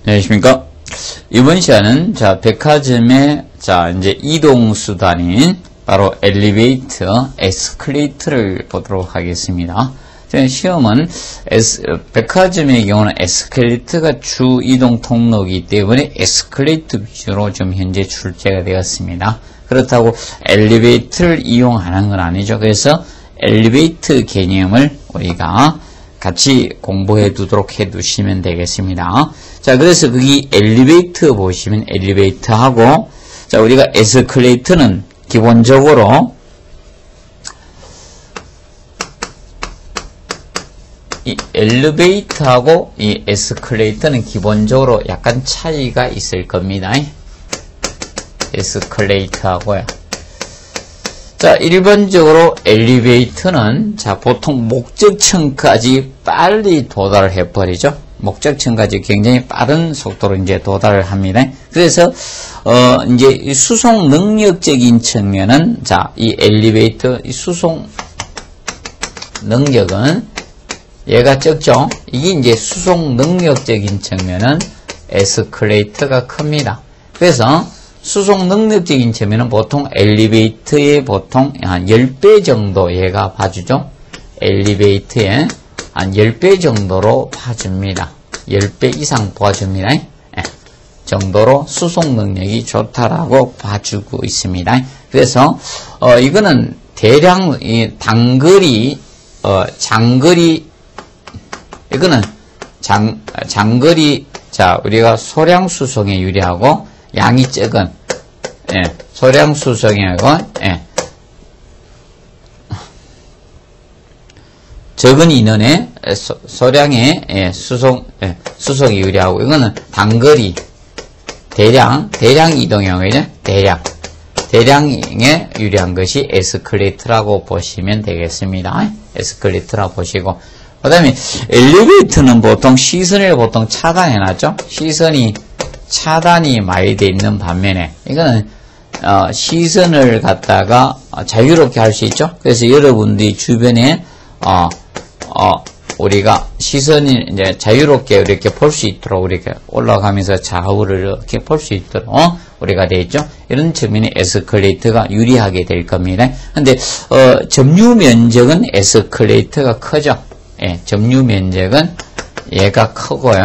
안녕하십니까. 이번 시간은, 백화점의, 이제 이동수단인, 바로 엘리베이터, 에스컬레이터를 보도록 하겠습니다. 시험은, 백화점의 경우는 에스컬레이터가 주 이동 통로이기 때문에 에스컬레이터 위주로 좀 현재 출제가 되었습니다. 그렇다고 엘리베이터를 이용하는 건 아니죠. 그래서 엘리베이터 개념을 우리가 같이 공부해 두도록 해 두시면 되겠습니다. 자, 그래서 거기 엘리베이터 보시면 엘리베이터하고, 우리가 에스컬레이터는 기본적으로 이 엘리베이터하고 이 에스컬레이터는 기본적으로 약간 차이가 있을 겁니다. 에스컬레이터하고요. 자, 일반적으로 엘리베이터는, 보통 목적층까지 빨리 도달을 해버리죠. 목적층까지 굉장히 빠른 속도로 이제 도달을 합니다. 그래서, 이제 수송 능력적인 측면은, 이 엘리베이터, 이 수송 능력은 얘가 적죠. 이게 이제 수송 능력적인 측면은 에스컬레이터가 큽니다. 그래서, 수송 능력적인 측면은 보통 엘리베이터에 보통 한 10배 정도 얘가 봐주죠. 엘리베이터에 한 10배 정도로 봐줍니다. 10배 이상 봐줍니다. 정도로 수송 능력이 좋다라고 봐주고 있습니다. 그래서, 이거는 대량, 단거리, 장거리, 이거는 장거리, 우리가 소량 수송에 유리하고, 양이 적은, 소량 수송이고, 적은 인원의 소량의 수송이 유리하고, 이거는 단거리, 대량 이동형이죠. 대량에 유리한 것이 에스컬레이터라고 보시면 되겠습니다. 에스컬레이터라고 보시고, 그 다음에 엘리베이터는 보통 시선을 보통 차단해놨죠. 시선이 차단이 많이 돼 있는 반면에 이거는 시선을 갖다가 자유롭게 할 수 있죠. 그래서 여러분들이 주변에 우리가 시선이 이제 자유롭게 이렇게 볼 수 있도록 이렇게 올라가면서 좌우를 이렇게 볼 수 있도록 우리가 돼 있죠. 이런 측면에 에스컬레이터가 유리하게 될 겁니다. 근데 점유 면적은 에스컬레이터가 크죠. 점유 면적은 얘가 크고요.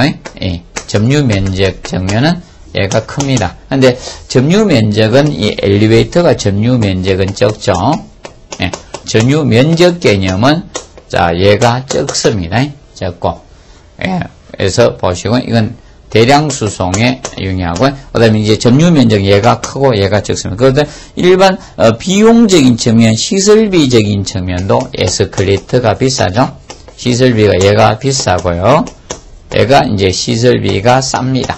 점유 면적 측면은 얘가 큽니다. 근데 점유 면적은 이 엘리베이터가 점유 면적은 적죠. 점유 면적 개념은 얘가 적습니다. 적고. 그래서 보시고 이건 대량 수송에 용이하고, 그다음에 이제 점유 면적 얘가 크고 얘가 적습니다. 그런데 일반 비용적인 측면, 시설비적인 측면도 에스컬레이터가 비싸죠. 시설비가 얘가 비싸고요. 얘가 이제 시설비가 쌉니다.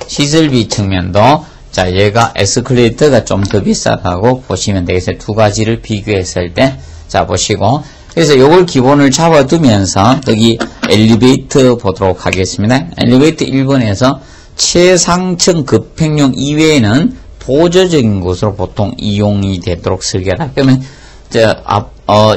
시설비 측면도, 얘가 에스컬레이터가 좀 더 비싸다고 보시면 되겠어요. 두 가지를 비교했을 때. 보시고. 그래서 요걸 기본을 잡아두면서, 여기 엘리베이터 보도록 하겠습니다. 엘리베이터 1번에서 최상층 급행용 이외에는 보조적인 곳으로 보통 이용이 되도록 설계하라. 그러면,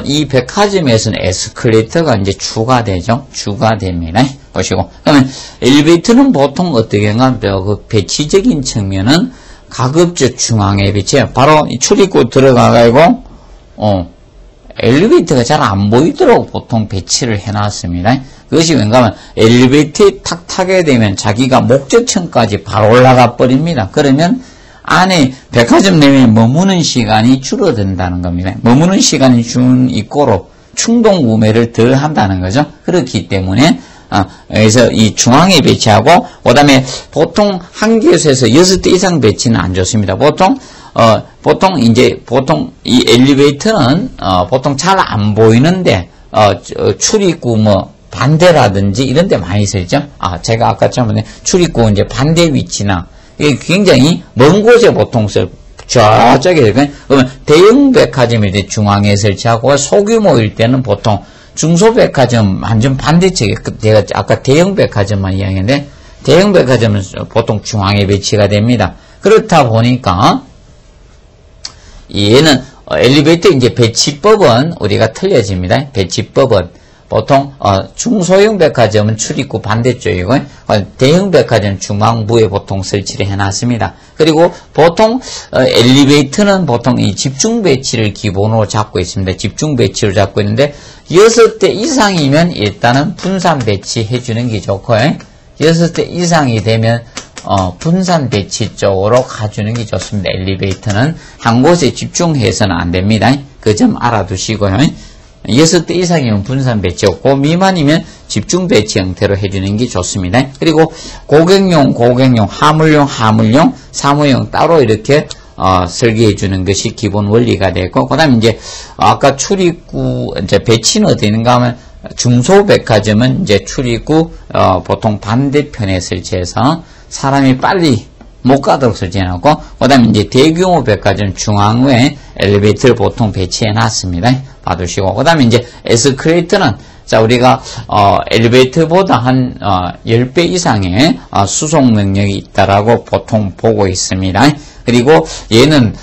이 백화점에서는 에스컬레이터가 이제 추가되죠. 추가됩니다. 보시고. 그러면 엘리베이터는 보통 어떻게 하면 그 배치적인 측면은 가급적 중앙에 배치해요. 바로 출입구 들어가가지고, 엘리베이터가 잘 안 보이도록 보통 배치를 해놨습니다. 그것이 왠가 하면 엘리베이터에 탁 타게 되면 자기가 목적층까지 바로 올라가 버립니다. 그러면 안에 백화점 내에 머무는 시간이 줄어든다는 겁니다. 머무는 시간이 준 이꼬로 충동 구매를 덜 한다는 거죠. 그렇기 때문에 그래서 이 중앙에 배치하고, 그 다음에 보통 한 개소에서 6대 이상 배치는 안 좋습니다. 보통 이 엘리베이터는 보통 잘 안 보이는데 출입구 반대라든지 이런 데 많이 쓰죠. 제가 아까 처음에 출입구 이제 반대 위치나 이게 굉장히 먼 곳에 보통 저쪽에, 그러면 대형 백화점일 때 중앙에 설치하고, 소규모일 때는 보통 중소백화점 완전 반대쪽에, 제가 아까 대형 백화점만 이야기했는데, 대형 백화점은 보통 중앙에 배치가 됩니다. 그렇다 보니까, 얘는 엘리베이터 이제 배치법은 우리가 틀려집니다. 배치법은 보통 중소형 백화점은 출입구 반대쪽이고 대형 백화점 중앙부에 보통 설치를 해놨습니다. 그리고 보통 엘리베이터는 보통 이 집중 배치를 기본으로 잡고 있습니다. 집중 배치를 잡고 있는데 6대 이상이면 일단은 분산 배치해 주는 게 좋고 6대 이상이 되면 분산 배치 쪽으로 가주는 게 좋습니다. 엘리베이터는 한 곳에 집중해서는 안 됩니다. 그 점 알아두시고요. 6대 이상이면 분산 배치고 그 미만이면 집중 배치 형태로 해주는 게 좋습니다. 그리고 고객용, 화물용, 사무용 따로 이렇게 설계해 주는 것이 기본 원리가 되고, 그 다음에 이제 아까 출입구 이제 배치는 어디 있는가 하면 중소백화점은 이제 출입구 보통 반대편에 설치해서 사람이 빨리 못 가도록 설치해놨고, 그 다음에 이제 대규모 백화점 중앙에 엘리베이터를 보통 배치해놨습니다. 봐두시고, 그 다음에 이제 에스컬레이터는 자, 우리가 엘리베이터보다 한 10배 이상의 수송 능력이 있다라고 보통 보고 있습니다. 그리고 얘는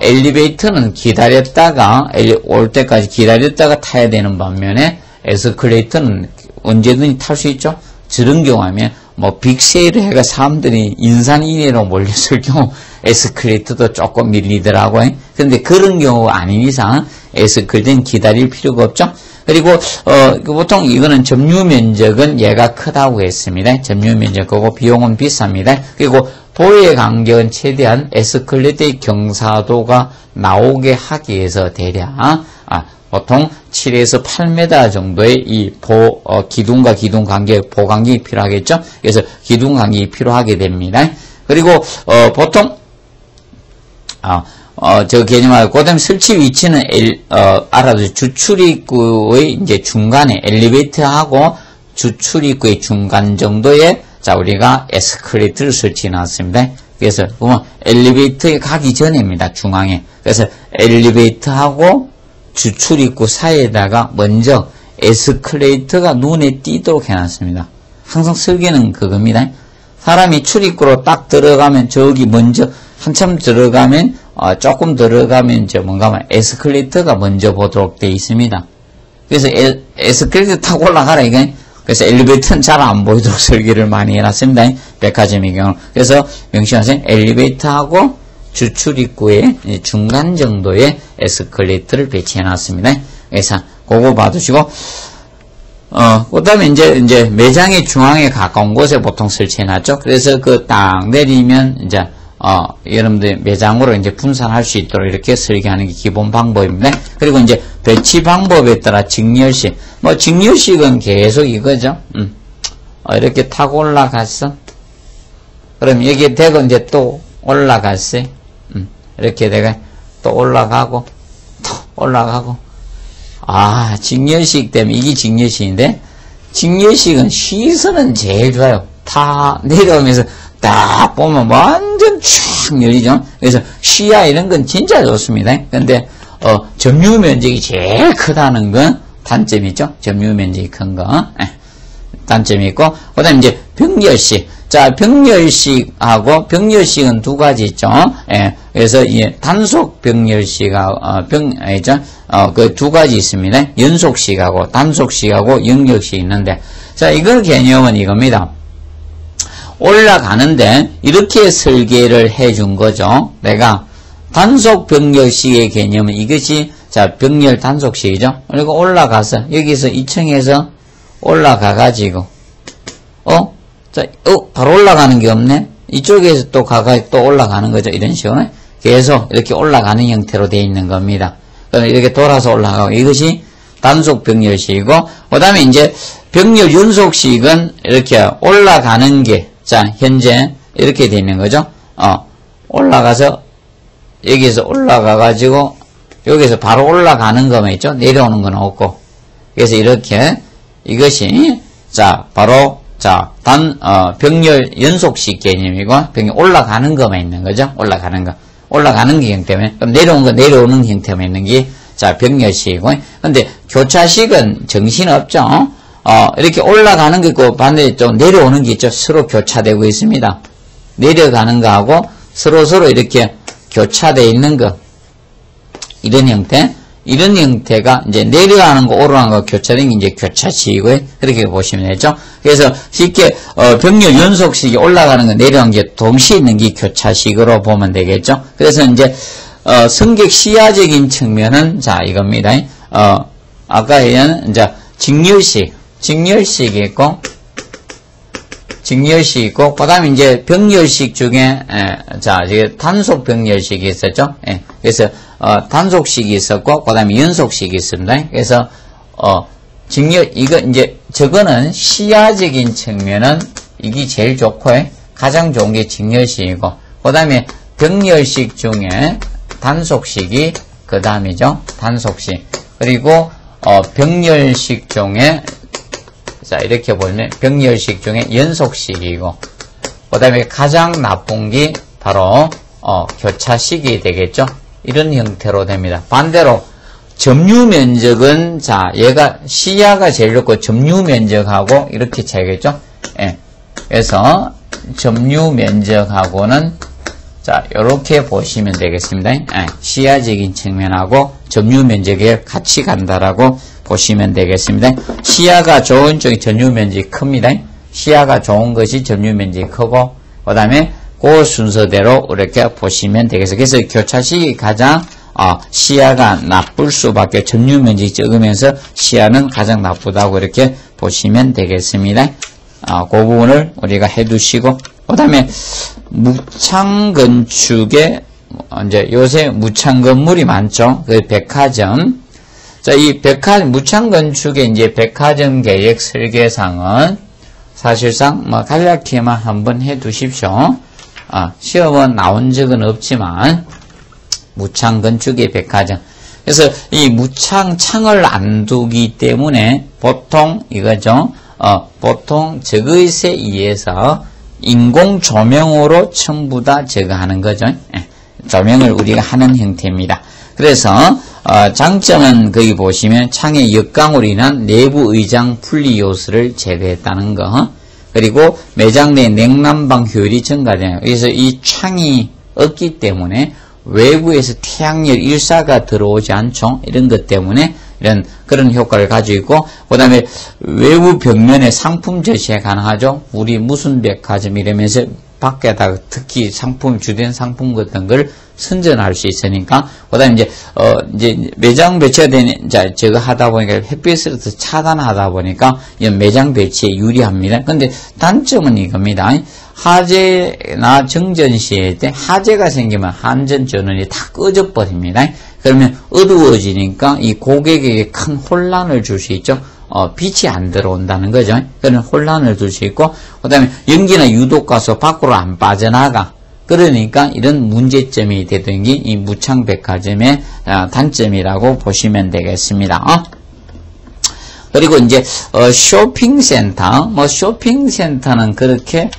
엘리베이터는 기다렸다가 올 때까지 기다렸다가 타야 되는 반면에 에스컬레이터는 언제든지 탈 수 있죠. 저런 경우하면 뭐 빅세일을 해가 사람들이 인산 이내로 몰렸을 경우 에스컬레이터도 조금 밀리더라고요. 그런데 그런 경우가 아닌 이상 에스컬레이터는 기다릴 필요가 없죠. 그리고 보통 이거는 점유 면적은 얘가 크다고 했습니다. 점유 면적 크고 비용은 비쌉니다. 그리고 보유의 간격은 최대한 에스컬레이터의 경사도가 나오게 하기 위해서 대략 보통 7에서 8m 정도의 이 기둥과 기둥 간격, 보간격이 필요하겠죠? 그래서 기둥 간격이 필요하게 됩니다. 그리고, 보통, 저 개념하고, 그 다음에 설치 위치는, 알아두세요. 주출입구의 이제 중간에, 엘리베이터하고 주출입구의 중간 정도에, 자, 우리가 에스컬레이터를 설치해 놨습니다. 그래서, 보면, 엘리베이터에 가기 전입니다. 중앙에. 그래서, 엘리베이터하고 주출입구 사이에다가 먼저 에스컬레이터가 눈에 띄도록 해놨습니다. 항상 설계는 그겁니다. 사람이 출입구로 딱 들어가면 저기 먼저 한참 들어가면 조금 들어가면 이제 뭔가 하면 에스컬레이터가 먼저 보도록 되어 있습니다. 그래서 에스컬레이터 타고 올라가라 이게. 그래서 엘리베이터는 잘 안 보이도록 설계를 많이 해놨습니다. 백화점의 경우. 그래서 명심하세요. 엘리베이터하고 주출입구의 중간 정도의 에스컬레이터를 배치해 놨습니다. 그래서 그거 봐두시고, 그 다음에 이제 매장의 중앙에 가까운 곳에 보통 설치해 놨죠. 그래서 그 딱 내리면 이제, 여러분들 매장으로 이제 분산할 수 있도록 이렇게 설계하는 게 기본 방법입니다. 그리고 이제 배치 방법에 따라 직렬식. 직렬식은 계속 이거죠. 이렇게 타고 올라갔어. 그럼 여기에 대고 이제 또 올라갔어요. 이렇게 내가 또 올라가고, 또 올라가고. 직렬식 때문에 이게 직렬식인데, 직렬식은 시선은 제일 좋아요. 다 내려오면서 딱 보면 완전 쫙 열리죠. 그래서 시야 이런 건 진짜 좋습니다. 근데, 점유 면적이 제일 크다는 건 단점이죠. 점유 면적이 큰 거. 단점이 있고, 그 다음에 이제 병렬식. 자, 병렬식하고, 병렬식은 두 가지 있죠. 그래서, 단속 병렬식하고, 그 두 가지 있습니다. 연속식하고, 단속식하고, 영역식 있는데, 자, 이거 개념은 이겁니다. 올라가는데, 이렇게 설계를 해준 거죠. 내가, 단속 병렬식의 개념은 이것이, 자, 병렬 단속식이죠. 그리고 올라가서, 여기서 2층에서 올라가가지고, 자, 바로 올라가는 게 없네? 이쪽에서 또 또 올라가는 거죠. 이런 식으로. 계속 이렇게 올라가는 형태로 되어 있는 겁니다. 그럼 이렇게 돌아서 올라가고, 이것이 단속 병렬식이고, 그 다음에 이제 병렬 연속식은 이렇게 올라가는 게, 자, 현재 이렇게 되어 있는 거죠. 올라가서, 여기서 올라가가지고, 여기서 바로 올라가는 거만 있죠. 내려오는 건 없고. 그래서 이렇게, 이것이, 자, 바로, 자, 병렬 연속식 개념이고, 병렬 올라가는 거만 있는 거죠. 올라가는 거. 올라가는 게 형태면, 그럼 내려오는 거, 내려오는 형태만 있는 게, 자, 병렬식이고. 근데 교차식은 정신없죠. 이렇게 올라가는 게 있고, 반대쪽 내려오는 게 있죠. 서로 교차되고 있습니다. 내려가는 거하고, 서로 이렇게 교차되어 있는 거. 이런 형태. 이런 형태가 이제 내려가는 거, 오르가는 거 교차된 게 이제 교차식이고요. 그렇게 보시면 되죠. 그래서 쉽게, 병렬 연속식이 올라가는 거, 내려가는 게 동시에 있는 게 교차식으로 보면 되겠죠. 그래서 이제, 승객 시야적인 측면은, 자, 이겁니다. 아까 얘는, 이제, 직렬식이 있고, 그 다음에 이제 병렬식 중에, 자, 이게 단속 병렬식이 있었죠. 예. 그래서, 단속식이 있었고, 그 다음에 연속식이 있습니다. 그래서, 이거 이제, 저거는 시야적인 측면은 이게 제일 좋고, 가장 좋은 게 직렬식이고, 그 다음에 병렬식 중에 단속식이 그 다음이죠. 단속식. 그리고, 병렬식 중에, 자, 이렇게 보면 병렬식 중에 연속식이고, 그 다음에 가장 나쁜 게 바로, 교차식이 되겠죠. 이런 형태로 됩니다. 반대로, 점유 면적은, 자, 얘가 시야가 제일 높고 점유 면적하고 이렇게 차이겠죠. 예. 그래서, 점유 면적하고는, 자, 요렇게 보시면 되겠습니다. 예. 시야적인 측면하고 점유 면적에 같이 간다라고 보시면 되겠습니다. 시야가 좋은 쪽이 점유 면적이 큽니다. 시야가 좋은 것이 점유 면적이 크고, 그 다음에 그 순서대로 이렇게 보시면 되겠습니다. 그래서 교차식이 가장 시야가 나쁠 수밖에, 점유 면적이 적으면서 시야는 가장 나쁘다고 이렇게 보시면 되겠습니다. 그 부분을 우리가 해두시고, 그 다음에 무창 건축에 이제 요새 무창 건물이 많죠. 그 백화점. 자, 이 무창 건축의 이제 백화점 계획 설계상은 사실상 뭐 간략히만 한번 해 두십시오. 시험은 나온 적은 없지만, 무창 건축의 백화점. 그래서 이 무창 창을 안 두기 때문에 보통 이거죠. 보통 저것에 의해서 인공 조명으로 전부 다 제거하는 거죠. 조명을 우리가 하는 형태입니다. 그래서 장점은 거기 보시면 창의 역광으로 인한 내부 의장 분리 요소를 제거했다는 거. 그리고 매장 내 냉난방 효율이 증가돼요. 그래서 이 창이 없기 때문에 외부에서 태양열 일사가 들어오지 않죠. 이런 것 때문에 이런 그런 효과를 가지고 있고, 그 다음에 외부 벽면에 상품 전시가 가능하죠. 우리 무슨 백화점 이러면서 밖에다가 특히 상품, 주된 상품 같은 걸 선전할 수 있으니까, 그 다음에 이제 매장 배치가 되는, 자, 저거 하다 보니까 햇빛으로서 차단하다 보니까 이 매장 배치에 유리합니다. 근데 단점은 이겁니다. 화재나 정전시에 때 화재가 생기면 한전 전원이 다 꺼져 버립니다. 그러면 어두워지니까 이 고객에게 큰 혼란을 줄 수 있죠. 빛이 안 들어온다는 거죠. 그런 혼란을 줄 수 있고, 그 다음에 연기나 유독가스 밖으로 안 빠져나가. 그러니까 이런 문제점이 되던 게 이 무창백화점의 단점이라고 보시면 되겠습니다. 그리고 이제 쇼핑센터, 쇼핑센터는 그렇게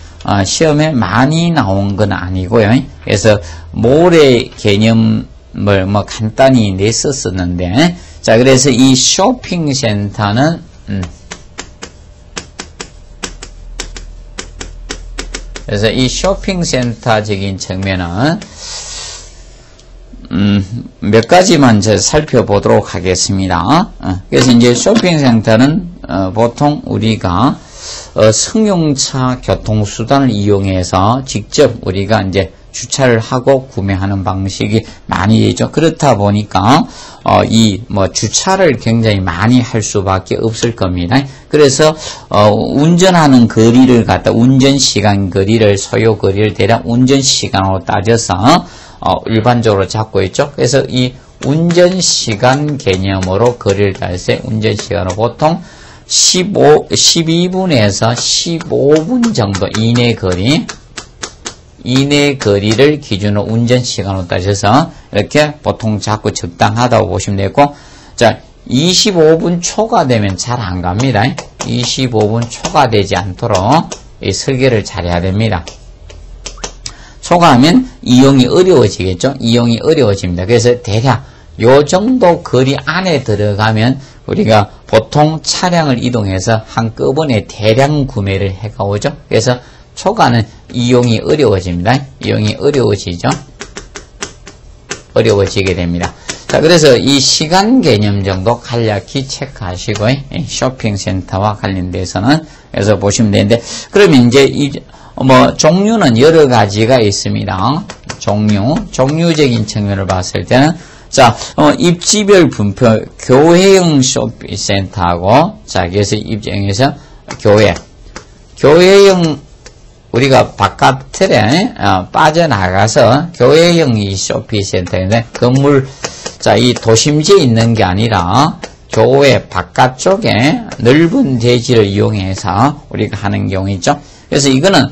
시험에 많이 나온 건 아니고요. 그래서 몰의 개념을 간단히 냈었었는데, 자, 그래서 이 쇼핑센터는 그래서 이 쇼핑센터적인 측면은 몇 가지만 살펴보도록 하겠습니다. 그래서 이제 쇼핑센터는 보통 우리가 승용차 교통수단을 이용해서 직접 우리가 이제 주차를 하고 구매하는 방식이 많이 있죠. 그렇다 보니까 주차를 굉장히 많이 할 수밖에 없을 겁니다. 그래서 운전하는 거리를 운전 시간 거리를, 소요 거리를 대략 운전 시간으로 따져서 일반적으로 잡고 있죠. 그래서 이 운전 시간 개념으로 거리를 짤 때 운전 시간은 보통 12분에서 15분 정도 이내 거리를 기준으로 운전 시간으로 따져서 이렇게 보통 잡고 적당하다고 보시면 되고, 자, 25분 초과되면 잘 안 갑니다. 25분 초과되지 않도록 이 설계를 잘해야 됩니다. 초과하면 이용이 어려워지겠죠. 이용이 어려워집니다. 그래서 대략 요 정도 거리 안에 들어가면 우리가 보통 차량을 이동해서 한꺼번에 대량 구매를 해가 오죠. 그래서 초과는 이용이 어려워집니다. 이용이 어려워지죠. 어려워지게 됩니다. 자, 그래서 이 시간 개념 정도 간략히 체크하시고, 쇼핑센터와 관련돼서는, 그래서 보시면 되는데, 그러면 이제 종류는 여러 가지가 있습니다. 종류적인 측면을 봤을 때는, 자, 입지별 분표, 교회형 쇼핑센터하고, 자, 그래서 입장에서 교회형, 우리가 바깥에 빠져나가서 교회형 이 쇼핑센터인데, 건물, 자, 이 도심지에 있는 게 아니라, 교회 바깥쪽에 넓은 대지를 이용해서 우리가 하는 경우 있죠. 그래서 이거는,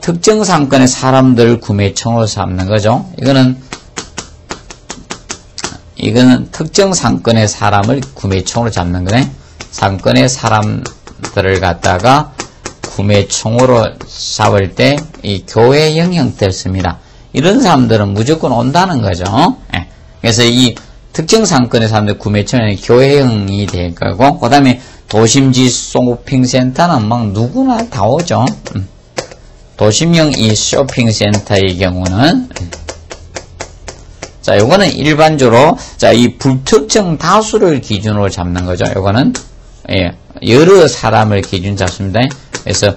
특정 상권의 사람들 구매청으로 삼는 거죠. 이거는 특정 상권의 사람을 구매총으로 잡는 거네. 상권의 사람들을 갖다가 구매총으로 잡을 때 이 교회형 형태를 씁니다. 이런 사람들은 무조건 온다는 거죠. 예. 그래서 이 특정 상권의 사람들 구매총은 교회형이 될 거고, 그 다음에 도심지 쇼핑센터는 막 누구나 다 오죠. 도심형 이 쇼핑센터의 경우는, 자, 요거는 일반적으로, 자, 이 불특정 다수를 기준으로 잡는 거죠. 요거는, 여러 사람을 기준 잡습니다. 그래서,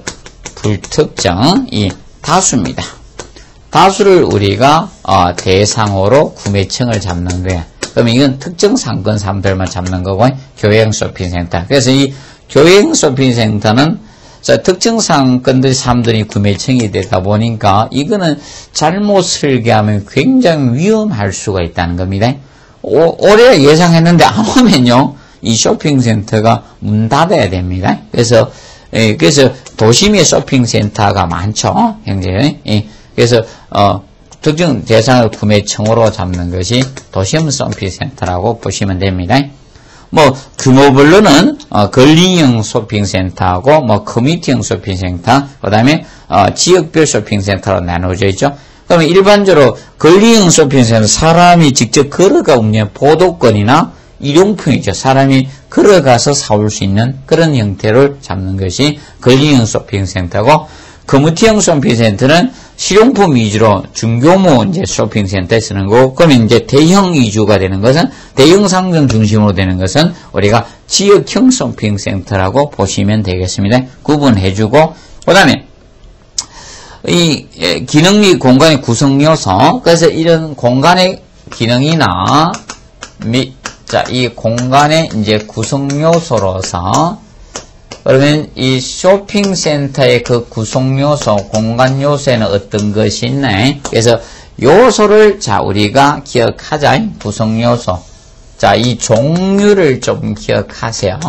불특정, 이 다수입니다. 다수를 우리가, 대상으로 구매층을 잡는 거야. 그러면 이건 특정 상권 사람들만 잡는 거고, 교회형 쇼핑센터. 그래서 이 교회형 쇼핑센터는, 자, 특정 상권들 사람들이 구매층이 되다 보니까 이거는 잘못 설계하면 굉장히 위험할 수가 있다는 겁니다. 올해 예상했는데 안 오면요, 이 쇼핑센터가 문 닫아야 됩니다. 그래서 도심의 쇼핑센터가 많죠, 현재. 그래서 특정 대상을 구매층으로 잡는 것이 도심 쇼핑센터라고 보시면 됩니다. 규모별로는, 권리형 쇼핑센터하고, 커뮤니티형 쇼핑센터, 그 다음에, 지역별 쇼핑센터로 나누어져 있죠. 그러면 일반적으로 권리형 쇼핑센터, 사람이 직접 걸어가 운영, 보도권이나 일용품이죠. 사람이 걸어가서 사올 수 있는 그런 형태를 잡는 것이 권리형 쇼핑센터고, 커뮤니티형 쇼핑센터는 실용품 위주로 중규모 이제 쇼핑센터에 쓰는 거고, 그러면 이제 대형 위주가 되는 것은, 대형 상점 중심으로 되는 것은 우리가 지역형 쇼핑센터라고 보시면 되겠습니다. 구분해주고, 그 다음에 이 기능 및 공간의 구성 요소, 그래서 이런 공간의 기능이나 자, 이 공간의 이제 구성 요소로서, 그러면 이 쇼핑센터의 그 구성 요소, 공간 요소에는 어떤 것이 있나요? 그래서 요소를, 자, 우리가 기억하자. 구성 요소. 자, 이 종류를 좀 기억하세요.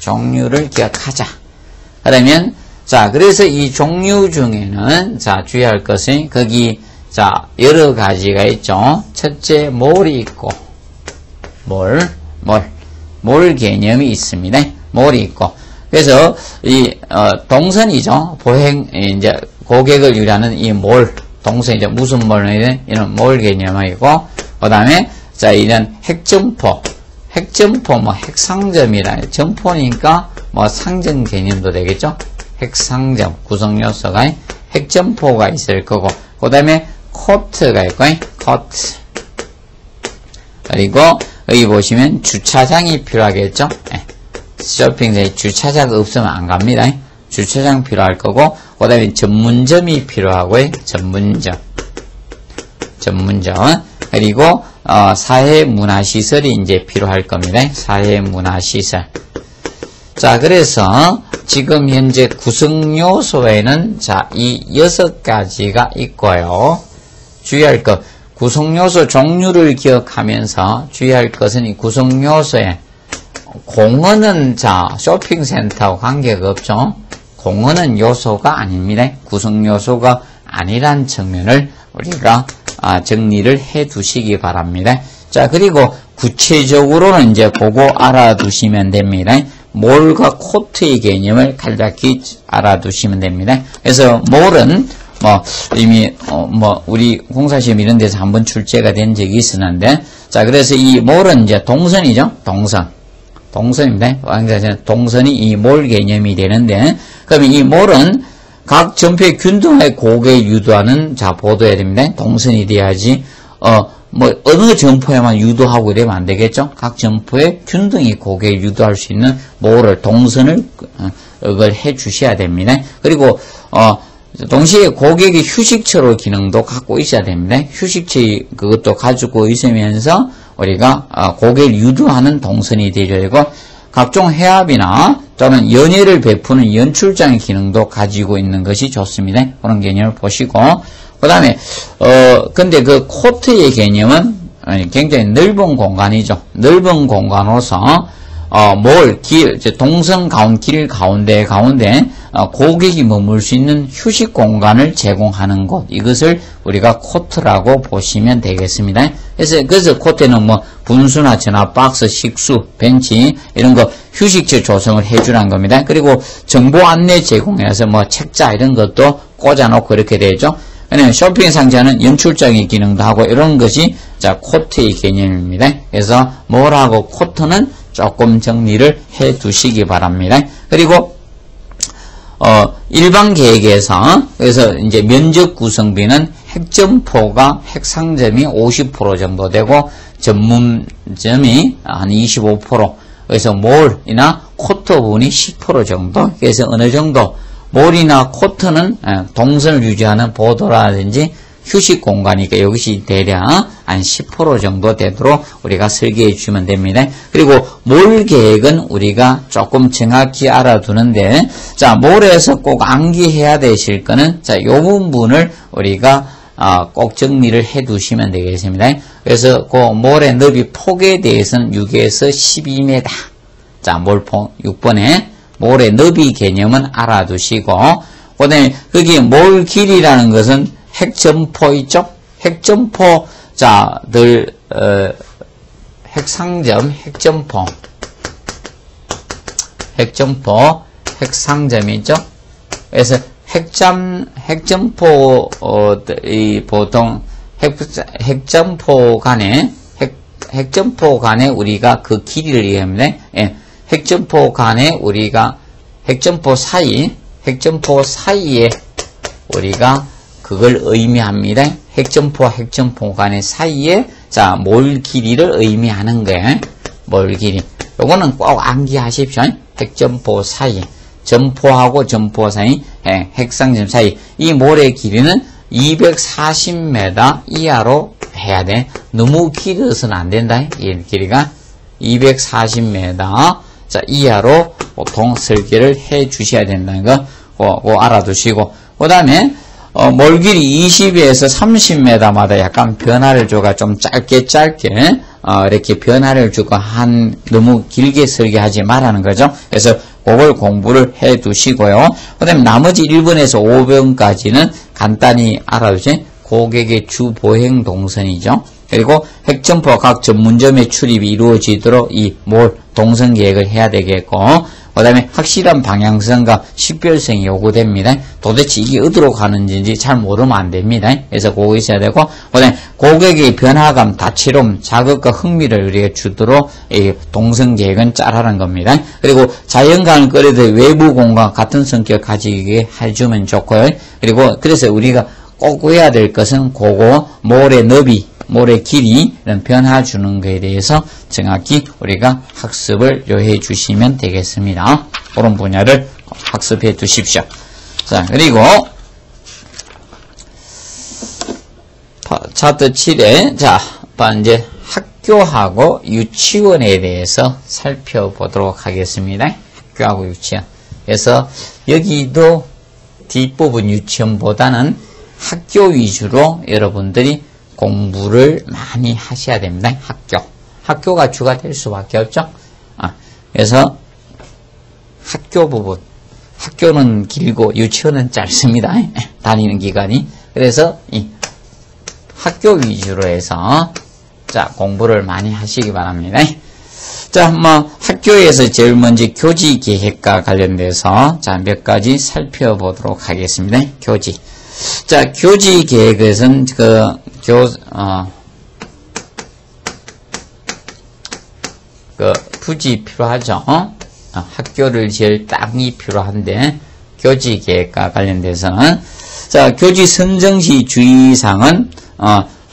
종류를 기억하자. 그러면, 자, 그래서 이 종류 중에는, 자, 주의할 것은, 거기, 자, 여러 가지가 있죠. 첫째, 몰이 있고, 몰 개념이 있습니다. 몰이 있고. 그래서, 동선이죠. 이제, 고객을 유리하는 이 동선, 이제, 무슨 이런 몰 개념이고, 그 다음에, 자, 이런 핵점포, 핵상점이라, 점포니까, 상점 개념도 되겠죠? 핵상점, 구성요소가, 핵점포가 있을 거고, 그 다음에, 코트가 있고, 코트. 그리고, 여기 보시면 주차장이 필요하겠죠? 쇼핑센터에 주차장 없으면 안 갑니다. 주차장 필요할 거고, 그 다음에 전문점이 필요하고요. 전문점. 그리고, 사회문화시설이 이제 필요할 겁니다. 사회문화시설. 자, 그래서 지금 현재 구성요소에는, 자, 이 6가지가 있고요. 주의할 것, 구성요소 종류를 기억하면서 주의할 것은 이 구성요소에 공원은, 자, 쇼핑센터와 관계가 없죠. 공원은 요소가 아닙니다. 구성요소가 아니란 측면을 우리가 정리를 해 두시기 바랍니다. 자, 그리고 구체적으로는 이제 보고 알아두시면 됩니다. 몰과 코트의 개념을 간략히 알아두시면 됩니다. 그래서 몰은 이미 우리 공사시험 이런 데서 한번 출제가 된 적이 있었는데, 자, 그래서 이 몰은 이제 동선이죠. 동선입니다. 동선이 이 몰 개념이 되는데, 그러면 이 몰은 각 점포의 균등하게 고객을 유도하는, 자, 보도해야 됩니다. 동선이 돼야지, 뭐 어느 점포에만 유도하고 이러면 안 되겠죠? 각 점포에 균등히 고객을 유도할 수 있는 모를 동선을 해 주셔야 됩니다. 그리고 동시에 고객이 휴식처로 기능도 갖고 있어야 됩니다. 휴식처 그것도 가지고 있으면서 우리가 고객을 유도하는 동선이 되어야 되고, 각종 해압이나 또는 연예를 베푸는 연출장의 기능도 가지고 있는 것이 좋습니다. 그런 개념을 보시고, 그 다음에 근데 그 코트의 개념은 굉장히 넓은 공간이죠. 넓은 공간으로서 동선 길 가운데 고객이 머물 수 있는 휴식 공간을 제공하는 곳, 이것을 우리가 코트라고 보시면 되겠습니다. 그래서 코트에는 뭐 분수나 전화 박스, 식수, 벤치 이런 거 휴식처 조성을 해주라는 겁니다. 그리고 정보 안내 제공해서 뭐 책자 이런 것도 꽂아놓고 이렇게 되죠. 왜냐면 쇼핑 상자는 연출장의 기능도 하고 이런 것이 코트의 개념입니다. 그래서 뭐라고 코트는 조금 정리를 해 두시기 바랍니다. 그리고 일반 계획에서 그래서 이제 면적 구성비는 핵점포가 핵상점이 50% 정도 되고 전문점이 한 25%, 그래서 몰이나 코트 부분이 10% 정도. 그래서 어느 정도 몰이나 코트는 동선을 유지하는 보도라든지 휴식 공간이니까 이것이 대략 한 10% 정도 되도록 우리가 설계해 주시면 됩니다. 그리고 몰 계획은 우리가 조금 정확히 알아두는데, 몰에서 꼭 암기해야 되실 거는 요 부분을 우리가 꼭 정리를 해 두시면 되겠습니다. 그래서 그 몰의 너비 폭에 대해서는 6에서 12m. 몰폭 6번에 몰의 너비 개념은 알아두시고, 그 다음에 거기 몰 길이라는 것은 핵점포 있죠? 핵점포, 핵상점, 핵점포, 핵상점이 있죠? 그래서 핵점포, 보통, 핵점포 간에 우리가 그 길이를 얘기합니다. 핵점포 간에 우리가, 핵점포 사이에 우리가 그걸 의미합니다. 핵점포 간의 사이에 몰 길이를 의미하는 거예요. 몰 길이. 요거는 꼭 암기하십시오. 핵점포 사이, 점포하고 점포 사이, 핵상점 사이. 이 몰의 길이는 240m 이하로 해야 돼. 너무 길어서는 안 된다. 이 길이가 240m 이하로 보통 설계를 해 주셔야 된다는 거 그거 알아두시고, 그 다음에 몰 길이 20에서 30m마다 약간 변화를 줘가 좀 짧게 이렇게 변화를 주고 너무 길게 설계하지 말라는 거죠. 그래서 그걸 공부를 해 두시고요. 그 다음에 나머지 1번에서 5번까지는 간단히 알아두세요. 고객의 주 보행 동선이죠. 그리고 핵점포 각 전문점의 출입이 이루어지도록 이 몰 동선 계획을 해야 되겠고, 그 다음에 확실한 방향성과 식별성이 요구됩니다. 도대체 이게 어디로 가는지 잘 모르면 안 됩니다. 그래서 그거 있어야 되고, 그 다음에 고객의 변화감, 다채로움, 자극과 흥미를 우리가 주도록 이 동선 계획은 짜라는 겁니다. 그리고 자연광을 끌어들 외부 공간 같은 성격 가지게 해주면 좋고요. 그리고 그래서 우리가 꼭 외워야 될 것은 그거 몰의 너비, 몰의 길이 이런 변화 주는 것에 대해서 정확히 우리가 학습을 요해 주시면 되겠습니다. 그런 분야를 학습해 두십시오. 자, 그리고 차트 7에 이제 학교하고 유치원에 대해서 살펴보도록 하겠습니다. 학교하고 유치원. 그래서 여기도 뒷부분 유치원보다는 학교 위주로 여러분들이 공부를 많이 하셔야 됩니다. 학교가 주가 될 수밖에 없죠. 그래서 학교 부분, 학교는 길고 유치원은 짧습니다. 다니는 기간이. 그래서 이 학교 위주로 해서 공부를 많이 하시기 바랍니다. 학교에서 제일 먼저 교지 계획과 관련돼서 몇 가지 살펴보도록 하겠습니다. 교지. 교지 계획은 부지 필요하죠. 학교를 지을 땅이 필요한데, 교지 계획과 관련돼서는, 교지 선정 시 주의사항은,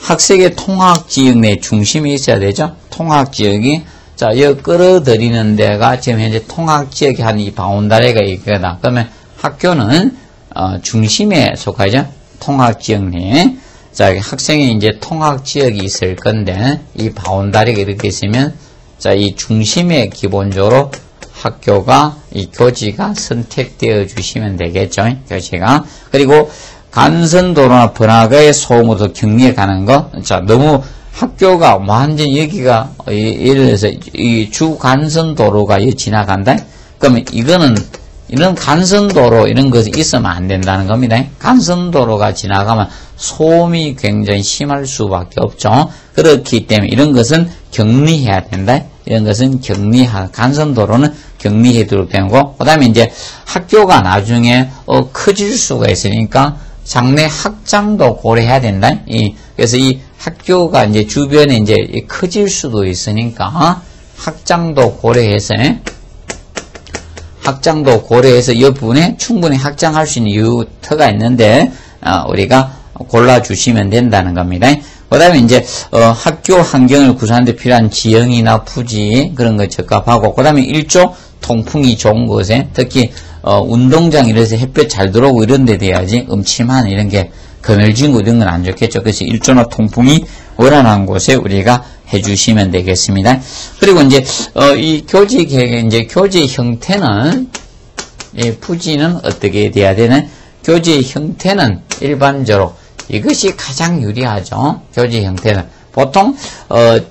학생의 통학지역 내 중심이 있어야 되죠. 통학지역이, 자, 여기 끌어들이는 데가 지금 현재 통학지역이 한 이 바운다리가 있거든. 그러면 학교는, 중심에 속하죠. 통학지역 내에. 자, 학생이 이제 통학지역이 있을 건데, 이 바운다리가 이렇게 있으면, 자, 이 중심에 기본적으로 학교가, 이 교지가 선택되어 주시면 되겠죠. 교지가. 그리고 간선도로나 번화가의 소음으로 격리해 가는 거. 자, 너무 학교가 완전 여기가, 예를 들어서 이 주 간선도로가 여기 지나간다? 그러면 이거는, 이런 간선도로 이런 것이 있으면 안 된다는 겁니다. 간선도로가 지나가면 소음이 굉장히 심할 수밖에 없죠. 그렇기 때문에 이런 것은 격리해야 된다. 이런 것은 간선도로는 격리해두도록 되는 거. 그 다음에 이제 학교가 나중에, 커질 수가 있으니까 장래 확장도 고려해야 된다. 그래서 이 학교가 이제 주변에 이제 커질 수도 있으니까 확장도 고려해서 이 부분에 충분히 확장할 수 있는 이유가 있는데, 우리가 골라주시면 된다는 겁니다. 그 다음에 이제, 학교 환경을 구성하는 데 필요한 지형이나 부지, 그런 거 적합하고, 그 다음에 일조 통풍이 좋은 곳에, 특히, 운동장 이래서 햇볕 잘 들어오고 이런 데 돼야지, 음침한 이런 게, 그늘진 곳 이런 건 안 좋겠죠. 그래서 일조나 통풍이 원활한 곳에 우리가 해주시면 되겠습니다. 그리고 이제, 이 교지 계획, 이제 교지 형태는, 이 부지는 어떻게 돼야 되는? 교지 형태는 일반적으로 이것이 가장 유리하죠. 교지 형태는. 보통,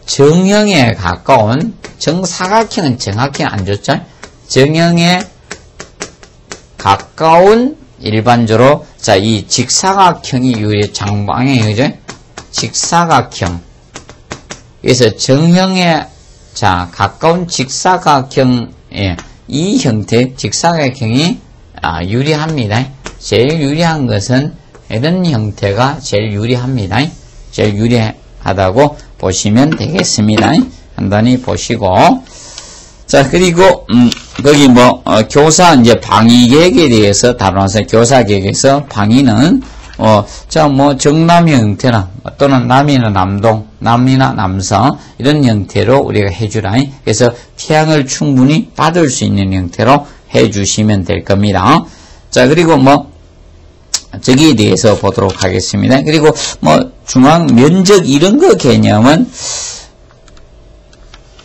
정형에 가까운, 정사각형은 정확히 안 좋죠. 정형에 가까운 일반적으로, 자, 이 직사각형이 유리, 장방향이죠. 직사각형. 그래서 정형에, 자, 가까운 직사각형에, 이 형태, 직사각형이, 유리합니다. 제일 유리한 것은 이런 형태가 제일 유리합니다. 제일 유리하다고 보시면 되겠습니다. 간단히 보시고. 자, 그리고, 거기 교사, 이제 방위계획에 대해서 다뤄서 교사계획에서 방위는, 정남형 형태나, 또는 남이나 남동, 남이나 남성, 이런 형태로 우리가 해주라. 그래서 태양을 충분히 받을 수 있는 형태로 해주시면 될 겁니다. 자, 그리고 저기에 대해서 보도록 하겠습니다. 그리고 중앙 면적 이런 거 개념은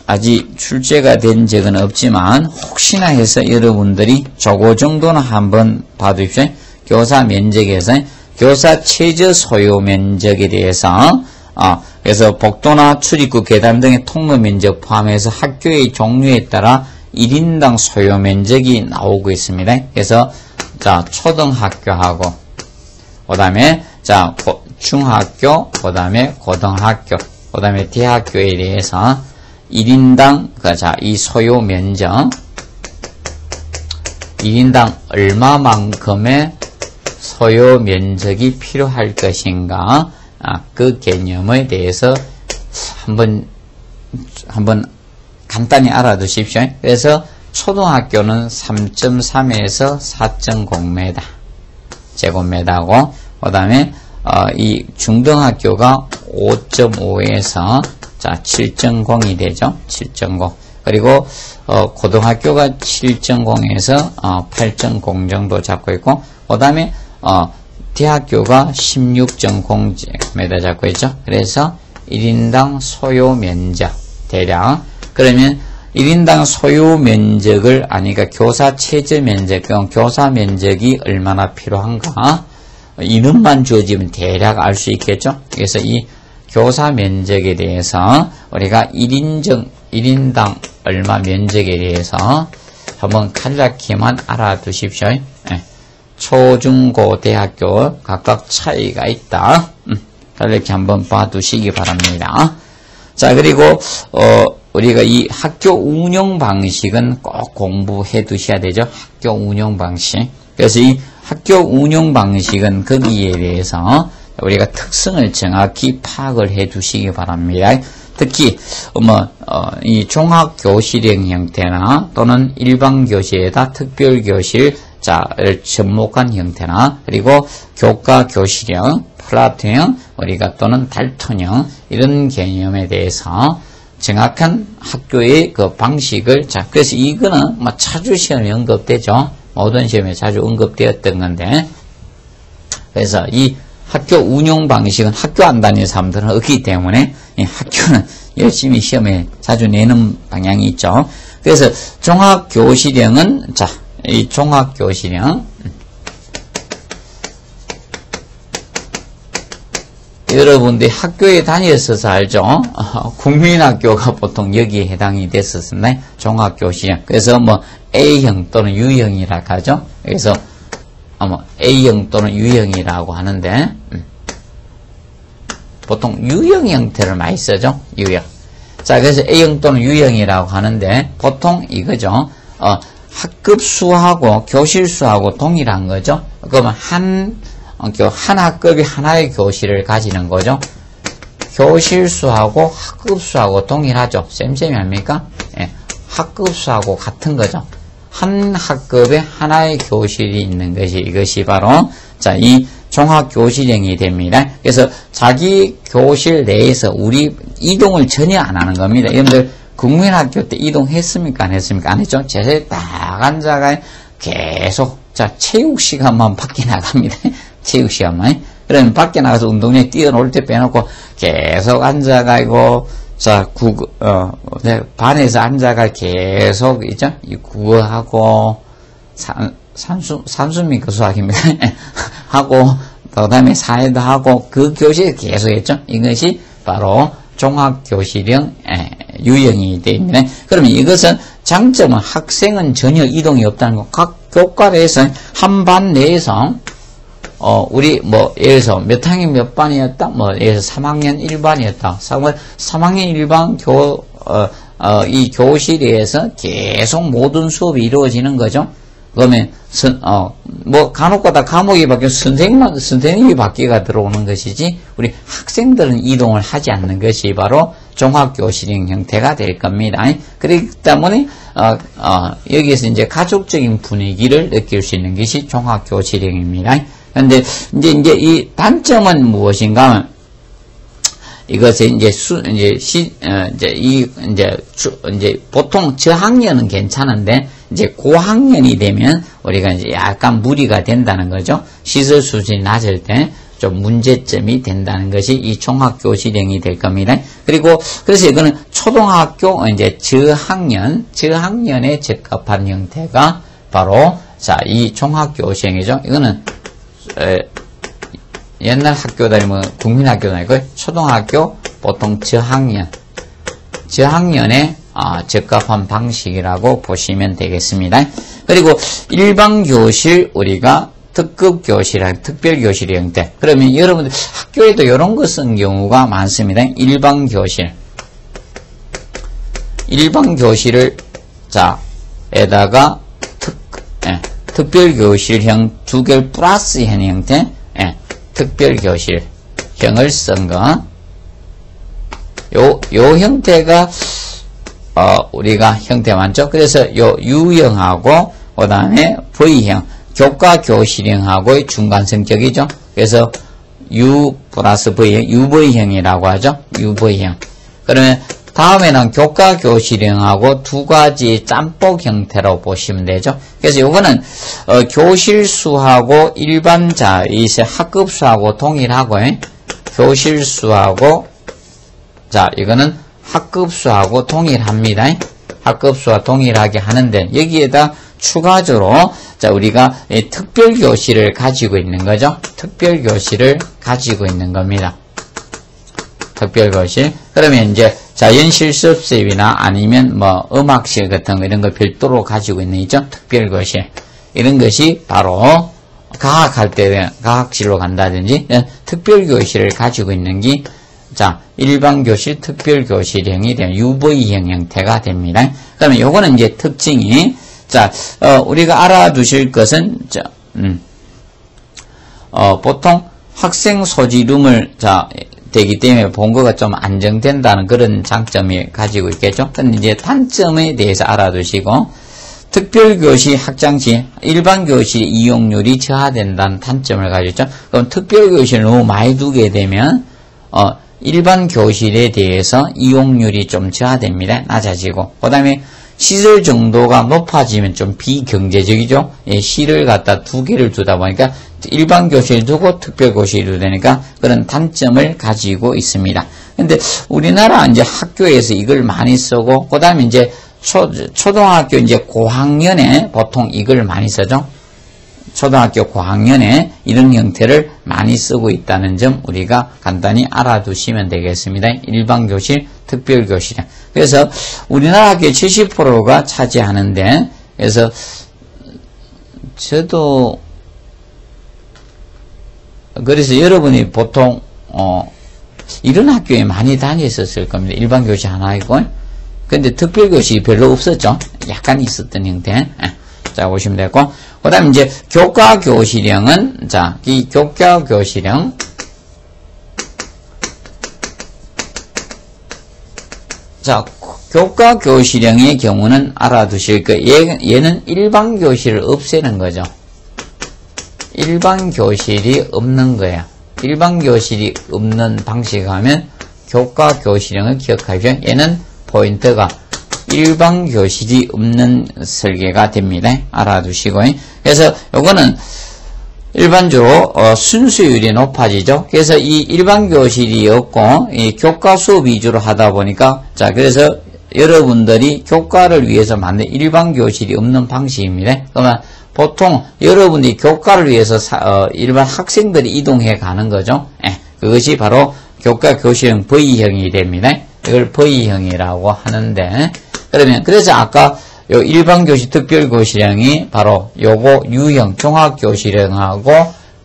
아직 출제가 된 적은 없지만 혹시나 해서 여러분들이 저거 정도는 한번 봐두십시오. 교사 면적에서 교사 최저 소요 면적에 대해서 그래서 복도나 출입구 계단 등의 통로 면적 포함해서 학교의 종류에 따라 1인당 소요 면적이 나오고 있습니다. 그래서 자, 초등학교하고 그 다음에 자, 중학교, 그 다음에 고등학교, 그 다음에 대학교에 대해서 1인당 자, 이 소요 면적 1인당 얼마만큼의 소요 면적이 필요할 것인가 그 개념에 대해서 한번 간단히 알아두십시오. 그래서 초등학교는 3.3에서 4.0m 제곱미터고 그 다음에 이 중등학교가 5.5에서 자 7.0이 되죠. 7.0 그리고 고등학교가 7.0에서 8.0 정도 잡고 있고 그 다음에 대학교가 16.0m 잡고 있죠. 그래서 1인당 소요 면적 대략 그러면 1인당 소요 면적을 아니까 교사 최저 면적, 교사 면적이 얼마나 필요한가 이름만 주어지면 대략 알 수 있겠죠. 그래서 이 교사 면적에 대해서 우리가 1인당 얼마 면적에 대해서 한번 간략히만 알아두십시오. 네. 초, 중, 고, 대학교 각각 차이가 있다. 간략히 한번 봐두시기 바랍니다. 자, 그리고 우리가 이 학교 운영 방식은 꼭 공부해 두셔야 되죠. 학교 운영 방식. 그래서 이 학교 운영 방식은 거기에 대해서 우리가 특성을 정확히 파악을 해 두시기 바랍니다. 특히 이 종합교실형 형태나 또는 일반교실에다 특별교실 자를 접목한 형태나 그리고 교과 교실형, 플라토형, 우리가 또는 달톤형 이런 개념에 대해서 정확한 학교의 그 방식을 그래서 이거는 뭐 자주 시험에 언급되죠. 모든 시험에 자주 언급되었던 건데 그래서 이 학교 운용 방식은 학교 안 다니는 사람들은 없기 때문에 이 학교는 열심히 시험에 자주 내는 방향이 있죠. 그래서 종합교실형은 이 종합교실형 여러분들이 학교에 다녔어서 알죠? 국민학교가 보통 여기에 해당이 됐었는데 종합교실형 그래서 뭐 A형 또는 U형이라고 하죠. 그래서 A형 또는 U형이라고 하는데 보통 U형 형태를 많이 쓰죠. U형. 자, 그래서 A형 또는 U형이라고 하는데 보통 이거죠. 학급수하고 교실수하고 동일한 거죠. 그러면 한 학급이 하나의 교실을 가지는 거죠. 교실수하고 학급수하고 동일하죠. 쌤쌤이 아닙니까? 예, 학급수하고 같은 거죠. 한 학급에 하나의 교실이 있는 것이 이것이 바로 이 종합교실형이 됩니다. 그래서 자기 교실 내에서 우리 이동을 전혀 안 하는 겁니다. 여러분들 국민학교 때 이동했습니까? 안 했습니까? 안 했죠? 제자리에 딱 앉아가 계속 체육 시간만 밖에 나갑니다. 체육 시간만. 그러면 밖에 나가서 운동장에 뛰어놀 때 빼놓고 계속 앉아가지고 반에서 앉아가 계속 있죠? 이 국어하고 산수입니까? 수학입니까? 하고 그 다음에 사회도 하고 그 교실에 계속 했죠. 이것이 바로 종합교실형 유형이 됩니다. 그러면 이것은 장점은 학생은 전혀 이동이 없다는 거. 각 교과에서 한 반 내에서 우리 예를 들어서 몇 학년 몇 반이었다? 예를 들어서 3학년 1반이었다. 3학년 1반 이 교실에서 계속 모든 수업이 이루어지는 거죠. 그러면 간혹가다 과목이 바뀌어 선생님이 바뀌가 들어오는 것이지 우리 학생들은 이동을 하지 않는 것이 바로 종합교실형 형태가 될 겁니다. 그렇기 때문에 여기에서 이제 가족적인 분위기를 느낄 수 있는 것이 종합교실형입니다. 그런데 이제 이 단점은 무엇인가 하면 이것은 이제 보통 저학년은 괜찮은데 이제 고학년이 되면 우리가 이제 약간 무리가 된다는 거죠. 시설 수준이 낮을 때 좀 문제점이 된다는 것이 이 종합교실형이 될 겁니다. 그리고 그래서 이거는 초등학교 이제 저학년에 적합한 형태가 바로 이 종합교실형이죠. 이거는 옛날 학교 다니면 국민학교 다니고 초등학교 보통 저학년에 적합한 방식이라고 보시면 되겠습니다. 그리고 일반교실 우리가 특급교실, 특별교실 형태. 그러면 여러분들 학교에도 이런 거 쓴 경우가 많습니다. 일반교실을 에다가 특별교실형 2개 플러스 현 형태. 특별교실형을 쓴 거. 요 형태가, 우리가 형태 많죠? 그래서 요 U형하고, 그 다음에 V형, 교과교실형하고의 중간 성격이죠? 그래서 U 플러스 V형, UV형이라고 하죠? UV형. 그러면 다음에는 교과교실형하고 두 가지 짬뽕 형태로 보시면 되죠. 그래서 요거는 교실수하고 일반 이제 학급수하고 동일하고 교실수하고 이거는 학급수하고 동일합니다. 학급수와 동일하게 하는데 여기에다 추가적으로 우리가 특별교실을 가지고 있는 거죠. 특별교실을 가지고 있는 겁니다. 특별교실. 그러면 이제 자연실 수업습이나 아니면 음악실 같은 거 이런 거 별도로 가지고 있는 있죠. 특별교실. 이런 것이 바로 과학할 때 과학실로 간다든지 특별교실을 가지고 있는 게 일반교실, 특별교실형이 되면 UV형 형태가 됩니다. 그러면 요거는 이제 특징이 우리가 알아두실 것은 보통 학생 소지룸을 되기 때문에 본거가 좀 안정된다는 그런 장점이 가지고 있겠죠. 근데 이제 단점에 대해서 알아두시고 특별교실 학장시 일반 교실 이용률이 저하된다는 단점을 가지고 있죠. 그럼 특별교실을 너무 많이 두게 되면 일반 교실에 대해서 이용률이 좀 저하됩니다. 낮아지고 그 다음에 시설 정도가 높아지면 좀 비경제적이죠. 예, 실을 갖다 두 개를 두다 보니까 일반 교실 두고 특별 교실도 되니까 그런 단점을 가지고 있습니다. 근데 우리나라 이제 학교에서 이걸 많이 쓰고 그다음에 이제 초등학교 이제 고학년에 보통 이걸 많이 쓰죠. 초등학교 고학년에 이런 형태를 많이 쓰고 있다는 점 우리가 간단히 알아두시면 되겠습니다. 일반 교실, 특별 교실. 그래서 우리나라 학교의 70%가 차지하는데, 그래서 저도 그래서 여러분이 보통 이런 학교에 많이 다녔었을 겁니다. 일반 교실 하나 있고, 근데 특별 교실이 별로 없었죠. 약간 있었던 형태. 자, 보시면 되고. 그 다음에 이제 교과 교실형은, 자, 이 교과 교실형. 자, 교과 교실형의 경우는 알아두실 거예요. 얘는 일반 교실을 없애는 거죠. 일반 교실이 없는 거야. 일반 교실이 없는 방식 하면 교과 교실형을 기억하십시오. 얘는 포인트가 일반 교실이 없는 설계가 됩니다. 알아두시고. 그래서 요거는 일반적으로 순수율이 높아지죠. 그래서 이 일반 교실이 없고 이 교과 수업 위주로 하다 보니까 자 그래서 여러분들이 교과를 위해서 만든 일반 교실이 없는 방식입니다. 그러면 보통 여러분들이 교과를 위해서 일반 학생들이 이동해 가는 거죠. 그것이 바로 교과 교실형 V형이 됩니다. 이걸 V형이라고 하는데 그래서 아까 요 일반 교실 특별 교실형이 바로 요거 U형 종합 교실형하고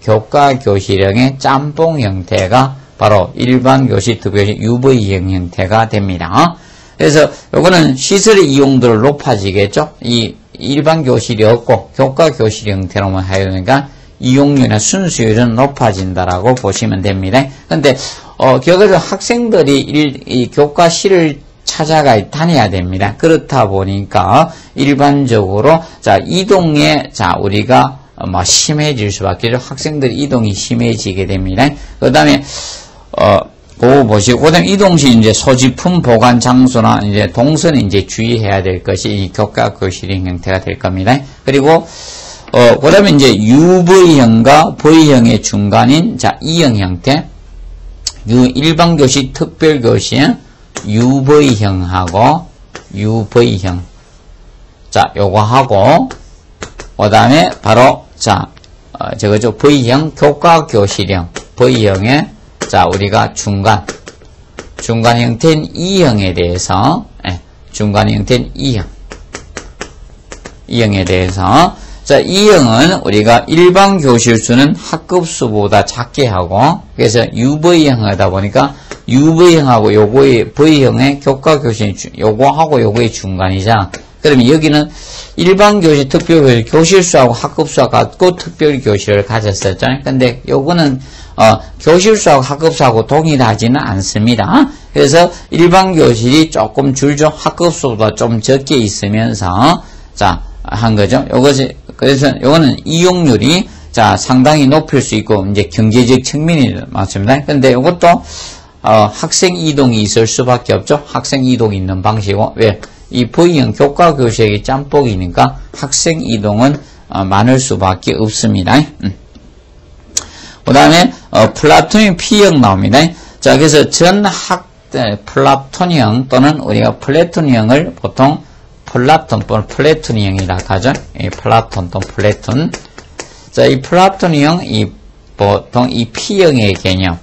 교과 교실형의 짬뽕 형태가 바로 일반 교실 특별 교실 UV형 형태가 됩니다. 그래서 요거는 시설의 이용도를 높아지겠죠. 이 일반 교실이 없고 교과 교실 형태로만 하려니까 이용률이나 순수율은 높아진다라고 보시면 됩니다. 근데 결과적으로 학생들이 이 교과실을 찾아가 다녀야 됩니다. 그렇다 보니까 일반적으로 자 이동에 자 우리가 심해질 수밖에 없죠. 학생들 이동이 심해지게 됩니다. 그다음에 그거 보시고 그다음에 이동 시 이제 소지품 보관 장소나 이제 동선에 이제 주의해야 될 것이 이 교과 교실형 형태가 될 겁니다. 그리고 그다음에 이제 UV형과 V형의 중간인 자 E형 형태, 일반 교실, 특별 교실, UV형하고 UV형. 자, 요거 하고 그다음에 바로 자 저거죠 V형 교과 교실형 V형의 자 우리가 중간 형태인 E형에 대해서 중간 형태인 E형에 대해서 자 E형은 우리가 일반 교실 수는 학급 수보다 작게 하고 그래서 UV형 하다 보니까 UV형하고 요거의 V형의 교과 교실 요거하고 요거의 중간이자 그러면 여기는 일반 교실, 특별 교실, 교실수하고 학급수와 같고 특별 교실을 가졌었죠. 근데 요거는 교실수하고 학급수하고 동일하지는 않습니다. 그래서 일반 교실이 조금 줄죠. 학급수보다 좀 적게 있으면서 자 한 거죠. 요것이 그래서 요거는 이용률이 자 상당히 높일 수 있고 이제 경제적 측면이 맞습니다. 근데 요것도 학생 이동이 있을 수밖에 없죠. 학생 이동이 있는 방식이고 왜? 이 V형 교과 교실이 짬뽕이니까 학생 이동은 많을 수밖에 없습니다. 그 다음에 플라톤형 P형 나옵니다. 자 그래서 플라톤형 또는 우리가 플래톤형을 보통 플라톤 또는 플래톤형이라 하죠. 이 플라톤 또는 플래톤. 자 이 플라톤형 보통 이 P형의 개념.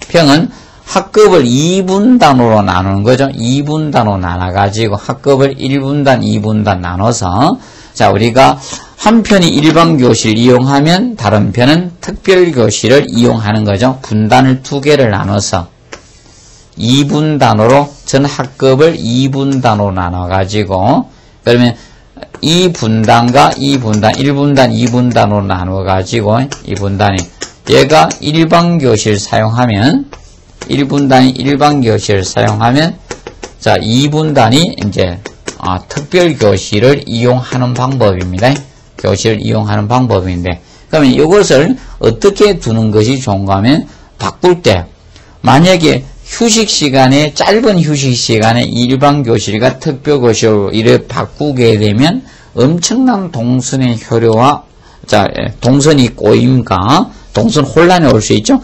평은 학급을 2분단으로 나누는 거죠. 2분단으로 나눠가지고 학급을 1분단, 2분단 나눠서 자 우리가 한 편이 일반 교실을 이용하면 다른 편은 특별 교실을 이용하는 거죠. 분단을 두 개를 나눠서 2분단으로 전 학급을 2분단으로 나눠가지고 그러면 이 분단과 이 분단, 1분단, 2분단으로 나눠가지고 이 분단이 얘가 일반 교실 사용하면 1분단이 일반 교실을 사용하면 자 2분단이 이제 특별교실을 이용하는 방법입니다. 교실을 이용하는 방법인데, 그러면 이것을 어떻게 두는 것이 좋은가 하면, 바꿀 때 만약에 휴식 시간에, 짧은 휴식 시간에 일반 교실과 특별 교실로 이렇게 바꾸게 되면 엄청난 동선의 효료와 동선이 꼬임과 동선 혼란이 올 수 있죠.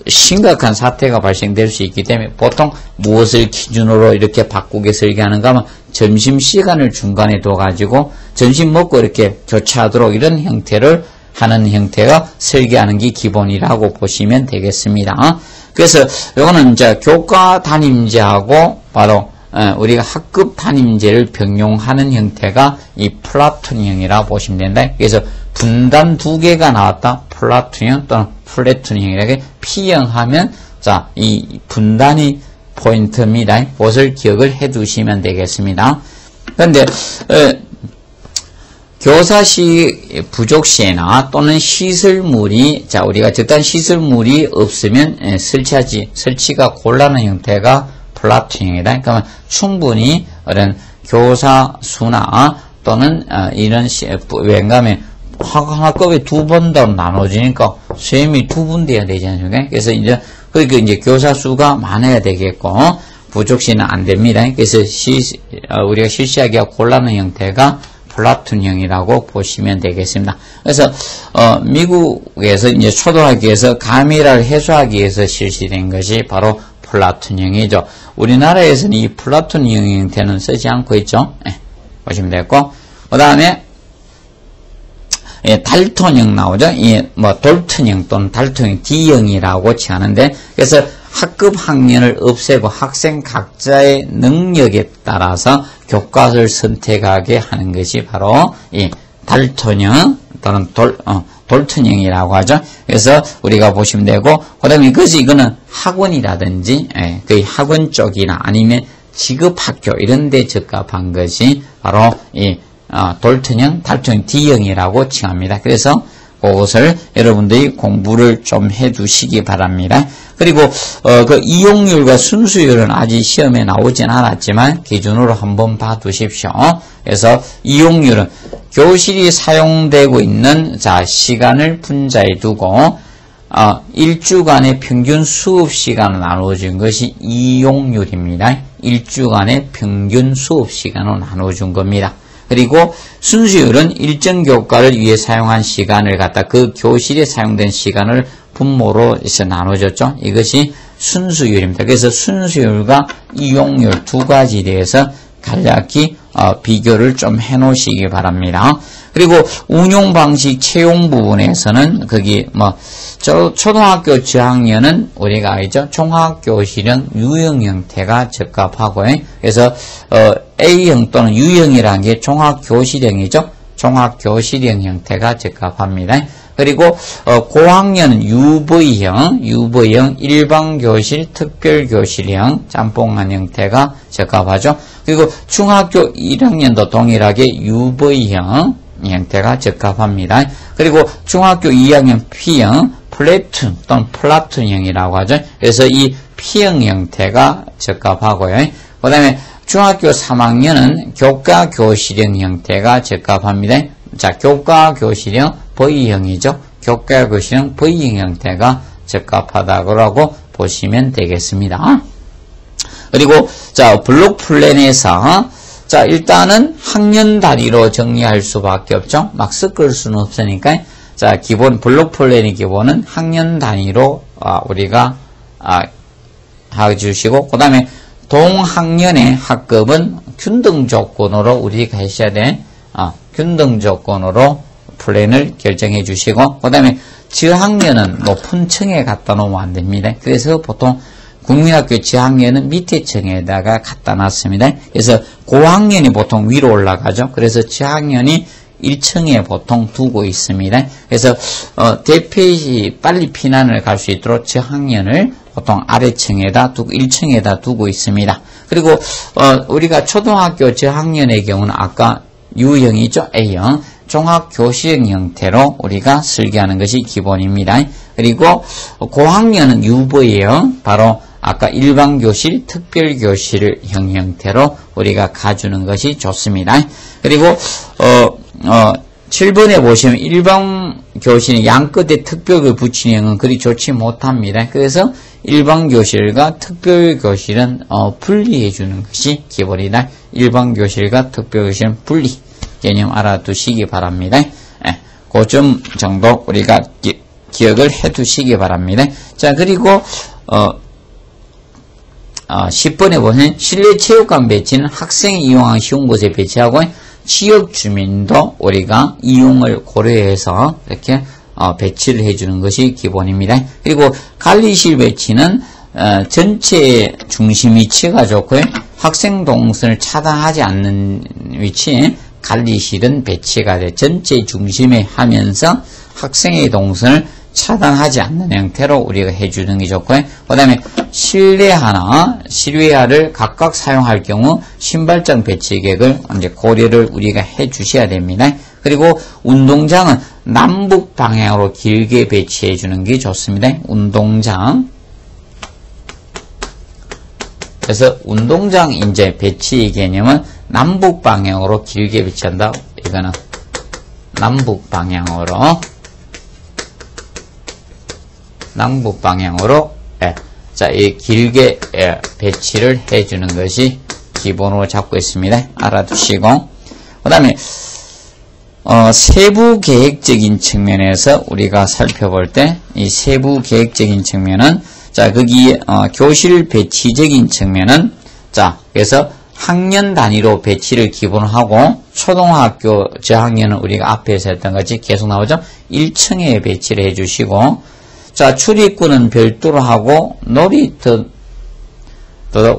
심각한 사태가 발생될 수 있기 때문에 보통 무엇을 기준으로 이렇게 바꾸게 설계하는가 하면 점심시간을 중간에 둬가지고 점심 먹고 이렇게 교차하도록 이런 형태를 하는 형태가 설계하는 게 기본이라고 보시면 되겠습니다. 그래서 요거는 이제 교과 단임제하고 바로 우리가 학급 단임제를 병용하는 형태가 이 플라톤형이라 보시면 된다. 그래서 분단 두 개가 나왔다. 플라톤형 또는 플래톤형이라게 P형하면 자, 이 분단이 포인트입니다. 그것을 기억을 해 두시면 되겠습니다. 그런데 교사시 부족 시에나 또는 시설물이 우리가 적당한 시설물이 없으면 설치가 곤란한 형태가 플라톤형이다. 그러면 충분히 이런 교사 수나 또는 이런 왠가면 학급이 두 번 더 나눠지니까 수임이 두 분 돼야 되지 않습니까? 그래서 이제 교사 수가 많아야 되겠고 부족 시는 안 됩니다. 그래서 우리가 실시하기가 곤란한 형태가 플라톤형이라고 보시면 되겠습니다. 그래서 미국에서 이제 초등학교에서 가미를 해소하기 위해서 실시된 것이 바로 플라톤형이죠. 우리나라에서는 이 플라톤형 형태는 쓰지 않고 있죠. 보시면 되겠고, 그 다음에 달톤형 나오죠. 돌턴형 또는 달톤형 D형이라고 칭하는데, 그래서 학급 학년을 없애고 학생 각자의 능력에 따라서 교과를 선택하게 하는 것이 바로 이 달톤형 또는 돌턴형이라고 하죠. 그래서 우리가 보시면 되고, 그 다음에 이거는 학원이라든지 그 학원 쪽이나 아니면 직업학교 이런 데 적합한 것이 바로 이 돌턴형, 달톤형 D형이라고 칭합니다. 그래서 그것을 여러분들이 공부를 좀 해 두시기 바랍니다. 그리고 그 이용률과 순수율은 아직 시험에 나오진 않았지만 기준으로 한번 봐 두십시오. 그래서 이용률은 교실이 사용되고 있는 시간을 분자해 두고 일주간의 평균 수업 시간을 나눠준 것이 이용률입니다. 일주간의 평균 수업 시간을 나눠준 겁니다. 그리고 순수율은 일정 교과를 위해 사용한 시간을 갖다 그 교실에 사용된 시간을 분모로 나눠줬죠. 이것이 순수율입니다. 그래서 순수율과 이용률 두 가지에 대해서 간략히 비교를 좀 해 놓으시기 바랍니다. 그리고 운용 방식 채용 부분에서는 거기 초등학교 저학년은 우리가 알죠. 종합교실형 유형 형태가 적합하고, 그래서 A형 또는 U형이라는 게 종합교실형이죠. 종합교실형 형태가 적합합니다. 그리고 고학년은 UV형 일반교실, 특별교실형 짬뽕한 형태가 적합하죠. 그리고 중학교 1학년도 동일하게 UV형 형태가 적합합니다. 그리고 중학교 2학년 P형, 플래툰 또는 플라톤형이라고 하죠. 그래서 이 P형 형태가 적합하고요. 그 다음에 중학교 3학년은 교과교실형 형태가 적합합니다. 교과교실형 V형이죠. 교과교실형 V형 형태가 적합하다고 보시면 되겠습니다. 그리고 블록 플랜에서 일단은 학년 단위로 정리할 수밖에 없죠. 막 섞을 수는 없으니까 기본 블록 플랜의 기본은 학년 단위로 우리가 해주시고, 그 다음에 동학년의 학급은 균등 조건으로 우리가 하셔야 돼. 균등 조건으로 플랜을 결정해 주시고, 그 다음에 저학년은 높은 층에 갖다 놓으면 안 됩니다. 그래서 보통 국민학교 저학년은 밑에 층에다가 갖다 놨습니다. 그래서 고학년이 보통 위로 올라가죠. 그래서 저학년이 1층에 보통 두고 있습니다. 그래서 대피시 빨리 피난을 갈 수 있도록 저학년을 보통 아래층에다 두고 1층에다 두고 있습니다. 그리고 우리가 초등학교 저학년의 경우는 아까 U형이죠. A형 종합교실형 형태로 우리가 설계하는 것이 기본입니다. 그리고 고학년은 UV형 바로 아까 일반교실, 특별교실 형태로 우리가 가주는 것이 좋습니다. 그리고 7번에 보시면 일반교실은 양끝에 특별을 붙이는 형은 그리 좋지 못합니다. 그래서 일반교실과 특별교실은 분리해 주는 것이 기본이다. 일반교실과 특별교실은 분리 개념 알아두시기 바랍니다. 그 점 정도 우리가 기억을 해 두시기 바랍니다. 자, 그리고 10번에 보면 실내 체육관 배치는 학생이 이용하기 쉬운 곳에 배치하고 지역 주민도 우리가 이용을 고려해서 이렇게 배치를 해주는 것이 기본입니다. 그리고 관리실 배치는 전체 중심 위치가 좋고요. 학생 동선을 차단하지 않는 위치에 관리실은 배치가 돼 전체 중심에 하면서 학생의 동선을 차단하지 않는 형태로 우리가 해주는 게 좋고요. 그 다음에 실내화나 실외화를 각각 사용할 경우 신발장 배치 계획을 이제 고려를 우리가 해 주셔야 됩니다. 그리고 운동장은 남북 방향으로 길게 배치해 주는 게 좋습니다. 운동장. 그래서 운동장 이제 배치 개념은 남북 방향으로 길게 배치한다. 이거는 남북 방향으로 자, 이 길게 배치를 해주는 것이 기본으로 잡고 있습니다. 알아두시고 그 다음에 세부 계획적인 측면에서 우리가 살펴볼 때 이 세부 계획적인 측면은 자, 거기 교실 배치적인 측면은 자, 그래서 학년 단위로 배치를 기본으로 하고 초등학교 저학년은 우리가 앞에서 했던 것이 계속 나오죠. 1층에 배치를 해주시고 자, 출입구는 별도로 하고 놀이터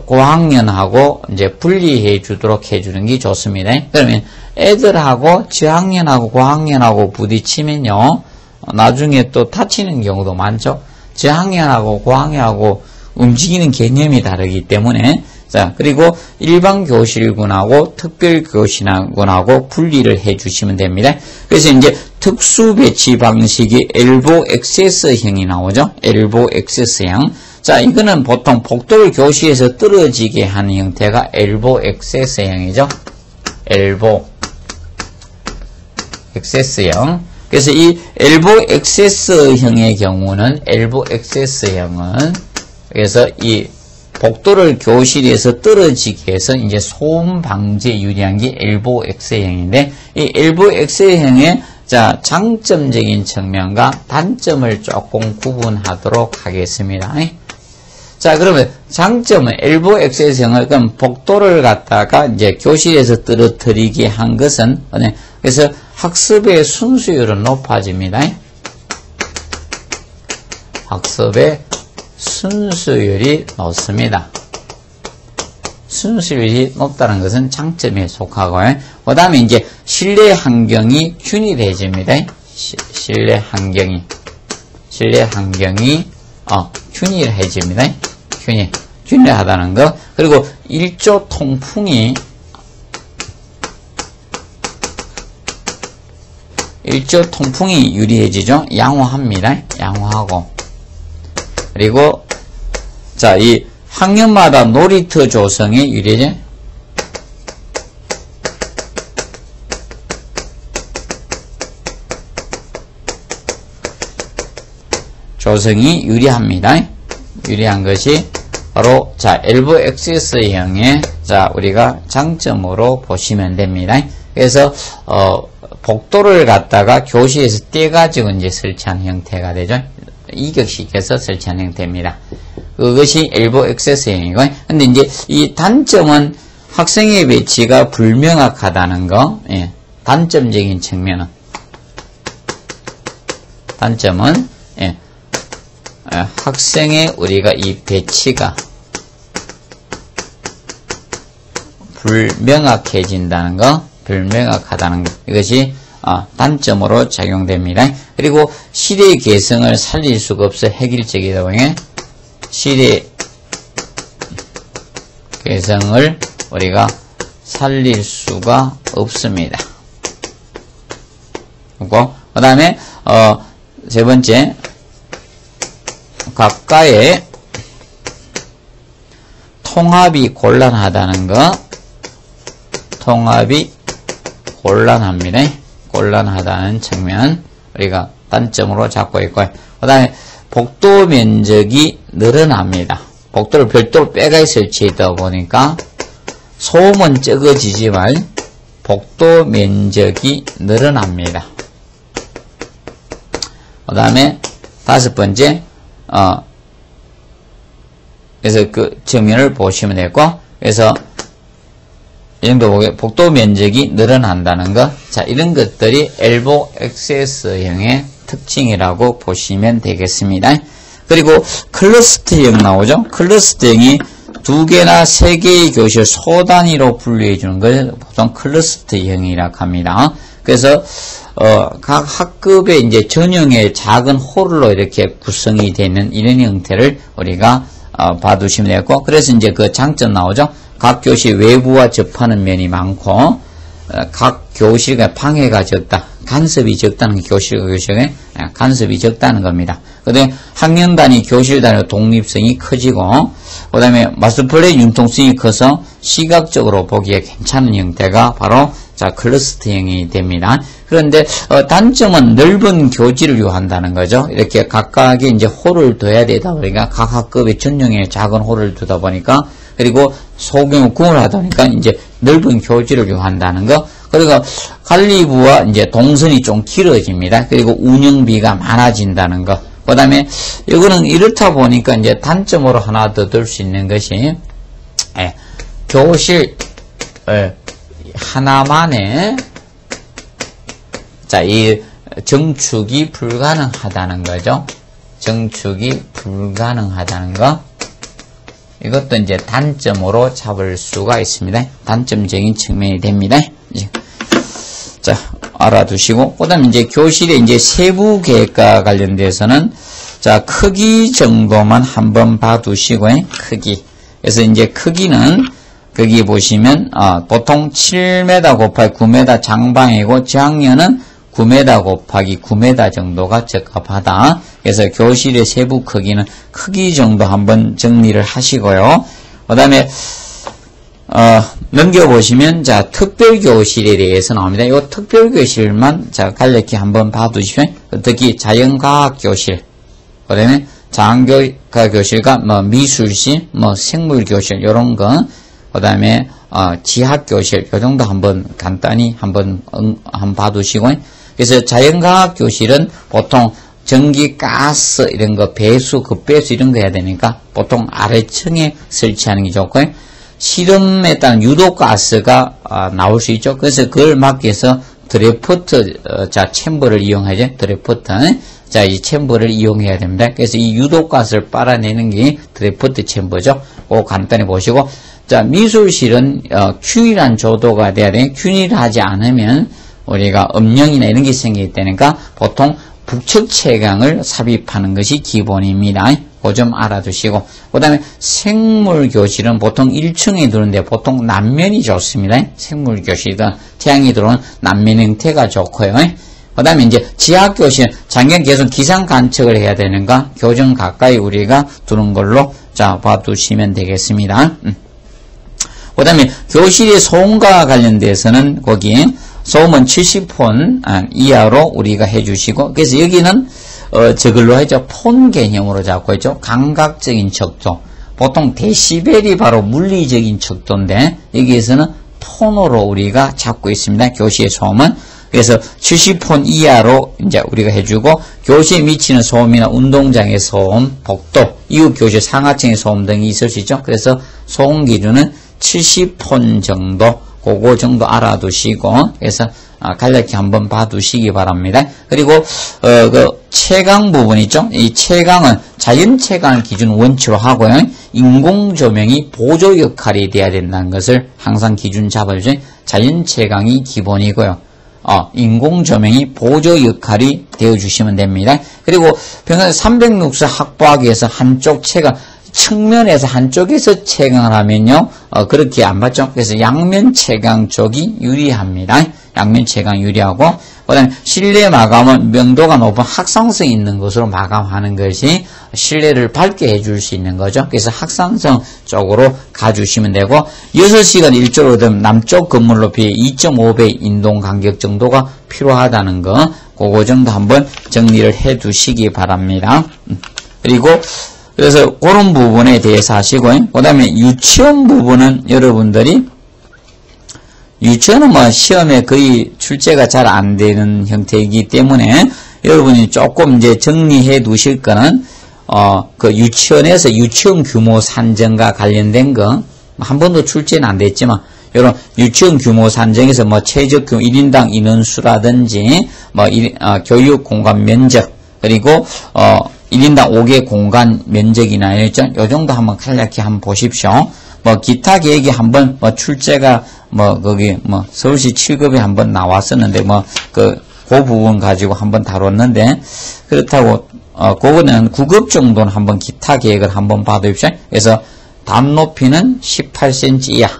고학년하고 이제 분리해 주도록 해주는 게 좋습니다. 그러면 애들하고 저학년하고 고학년하고 부딪히면요 나중에 또 다치는 경우도 많죠. 저학년하고 고학년하고 움직이는 개념이 다르기 때문에 자, 그리고 일반 교실군하고 특별 교실군하고 분리를 해 주시면 됩니다. 그래서 이제 특수 배치 방식이 엘보 액세스형이 나오죠. 엘보 액세스형. 자, 이거는 보통 복도를 교실에서 떨어지게 하는 형태가 엘보 액세스형이죠. 엘보 액세스형. 그래서 이 엘보 액세스형의 경우는 그래서 이 복도를 교실에서 떨어지게 해서 이제 소음 방지에 유리한 게 엘보 X형인데 이 엘보 X형의 자, 장점적인 측면과 단점을 조금 구분하도록 하겠습니다. 자, 그러면 장점은 엘보 X형을 그럼 복도를 갖다가 이제 교실에서 떨어뜨리게 한 것은 그래서 학습의 순수율은 높아집니다. 학습의 순수율이 높습니다. 순수율이 높다는 것은 장점에 속하고요. 그 다음에 이제 실내 환경이 균일해집니다. 실내 환경이 균일해집니다. 균일하다는 거. 그리고 일조 통풍이 유리해지죠. 양호합니다. 양호하고. 그리고 자, 이 학년마다 놀이터 조성이 유리해져. 조성이 유리합니다. 유리한 것이 바로 자, 엘보 액세스형의 자, 우리가 장점으로 보시면 됩니다. 그래서 복도를 갖다가 교실에서 떼가지고 이제 설치한 형태가 되죠. 이격식에서 설치한 형태입니다. 그것이 엘보 액세스형이고, 근데 이제 이 단점은 학생의 배치가 불명확하다는 거, 예, 단점적인 측면은, 예, 학생의 우리가 이 배치가 불명확해진다는 거, 불명확하다는 것, 이것이 단점으로 작용됩니다. 그리고 시대 개성을 살릴 수가 없어 획일적이다 보니 시대 개성을 우리가 살릴 수가 없습니다. 그 다음에 세 번째, 각각의 통합이 곤란하다는 거, 통합이 곤란합니다. 곤란하다는 측면 우리가 단점으로 잡고 있고요. 그 다음에 복도 면적이 늘어납니다. 복도를 별도로 빼가 설치하다 보니까 소음은 적어지지만 복도 면적이 늘어납니다. 그 다음에 다섯 번째, 그래서 그 측면을 보시면 되고, 그래서 이 정도 보게 복도 면적이 늘어난다는 거. 자, 이런 것들이 엘보 액세스형의 특징이라고 보시면 되겠습니다. 그리고 클러스터형 나오죠? 클러스터형이 2개나 3개의 교실 소단위로 분류해주는 걸 보통 클러스터형이라고 합니다. 그래서 각 학급에 이제 전형의 작은 홀로 이렇게 구성이 되는 이런 형태를 우리가 봐두시면 되겠고, 그래서 이제 그 장점 나오죠. 각 교실 외부와 접하는 면이 많고, 각 교실과 방해가 적다, 간섭이 적다는 게 교실과 교실의 간섭이 적다는 겁니다. 그 다음에 학년 단위, 교실 단위 독립성이 커지고, 그 다음에 마스터플레이 융통성이 커서 시각적으로 보기에 괜찮은 형태가 바로 자 클러스터형이 됩니다. 그런데 단점은 넓은 교지를 요한다는 거죠. 이렇게 각각의 이제 홀을 둬야 되다 보니까 각 학급의 전용의 작은 홀을 두다 보니까, 그리고 소규모 구분을 하다 보니까 이제 넓은 교지를 요한다는 거. 그리고 관리부와 이제 동선이 좀 길어집니다. 그리고 운영비가 많아진다는 거. 그 다음에 이거는 이렇다 보니까 이제 단점으로 하나 더 들 수 있는 것이 교실 하나만에 자, 이 정축이 불가능하다는 거죠. 정축이 불가능하다는 거. 이것도 이제 단점으로 잡을 수가 있습니다. 단점적인 측면이 됩니다. 자, 알아두시고, 그 다음에 이제 교실의 이제 세부 계획과 관련돼서는 자, 크기 정도만 한번 봐두시고요. 크기. 그래서 이제 크기는 거기 보시면, 보통 7m 곱하기 9m 장방이고, 저학년은 9m 곱하기 9m 정도가 적합하다. 그래서 교실의 세부 크기는 크기 정도 한번 정리를 하시고요. 그 다음에, 넘겨보시면, 자, 특별교실에 대해서 나옵니다. 이 특별교실만, 자, 간략히 한번 봐두시면, 특히 자연과학교실, 그 다음에 자연과학교실과 미술실, 생물교실, 요런 거, 그 다음에, 지학교실, 요 정도 한번 간단히 한번 봐두시고, 그래서 자연과학교실은 보통 전기, 가스, 이런 거, 배수, 급배수 이런 거 해야 되니까 보통 아래층에 설치하는 게 좋고요. 실험에 따른 유독가스가 나올 수 있죠. 그래서 그걸 막기 위해서 드래프트, 자, 챔버를 이용하죠. 드래프트. 자, 이 챔버를 이용해야 됩니다. 그래서 이 유독가스를 빨아내는 게 드래프트 챔버죠. 그거 간단히 보시고, 자, 미술실은 균일한 조도가 돼야 돼요. 균일하지 않으면 우리가 음영이나 이런 게 생기기 때문에 보통 북측 채광을 삽입하는 것이 기본입니다. 그거 좀 알아두시고, 그 다음에 생물교실은 보통 1층에 두는데 보통 남면이 좋습니다. 생물교실이든 태양이 들어오는 남면 형태가 좋고요. 그 다음에 이제 지하교실, 장기간 계속 기상 관측을 해야 되는가, 교정 가까이 우리가 두는 걸로 자 봐두시면 되겠습니다. 그 다음에 교실의 소음과 관련돼서는 거기 소음은 70폰 이하로 우리가 해주시고, 그래서 여기는 저걸로 하죠. 폰 개념으로 잡고 있죠. 감각적인 척도. 보통 데시벨이 바로 물리적인 척도인데 여기에서는 톤으로 우리가 잡고 있습니다. 교실의 소음은. 그래서 70폰 이하로 이제 우리가 해주고, 교실에 미치는 소음이나 운동장의 소음, 복도, 이웃 교실 상하층의 소음 등이 있을 수 있죠. 그래서 소음 기준은 70폰 정도, 그거 정도 알아두시고, 그래서 간략히 한번 봐두시기 바랍니다. 그리고 그 채광 부분 있죠. 이 채광은 자연 채광을 기준 원칙으로 하고요. 인공 조명이 보조 역할이 돼야 된다는 것을 항상 기준 잡아주세요. 자연 채광이 기본이고요. 인공 조명이 보조 역할이 되어 주시면 됩니다. 그리고 평소에 300룩스 확보하기 위해서 한쪽 채광, 측면에서 한쪽에서 채광을 하면요, 그렇게 안 받죠. 그래서 양면 채광 쪽이 유리합니다. 양면 채광 유리하고, 그 다음에 실내 마감은 명도가 높은 확산성 있는 것으로 마감하는 것이 실내를 밝게 해줄 수 있는 거죠. 그래서 확산성 쪽으로 가주시면 되고, 6시간 일조로 되면 남쪽 건물 높이의 2.5배 인동 간격 정도가 필요하다는 거, 그거 정도 한번 정리를 해 두시기 바랍니다. 그리고 그래서 그런 부분에 대해서 하시고, 그 다음에 유치원 부분은 여러분들이, 유치원은 뭐 시험에 거의 출제가 잘 안 되는 형태이기 때문에 여러분이 조금 이제 정리해 두실 거는, 그 유치원에서 유치원 규모 산정과 관련된 거, 한 번도 출제는 안 됐지만, 이런 유치원 규모 산정에서 뭐 최적 규모 1인당 인원수라든지, 뭐, 교육 공간 면적, 그리고, 1인당 5개 공간 면적이나 있죠. 요 정도 한번 간략히 한번 보십시오. 뭐, 기타 계획이 한번, 뭐, 출제가, 뭐, 거기, 뭐, 서울시 7급에 한번 나왔었는데, 뭐, 그 부분 가지고 한번 다뤘는데, 그렇다고, 그거는 9급 정도는 한번 기타 계획을 한번 봐두십시오. 그래서, 담 높이는 18cm 이하.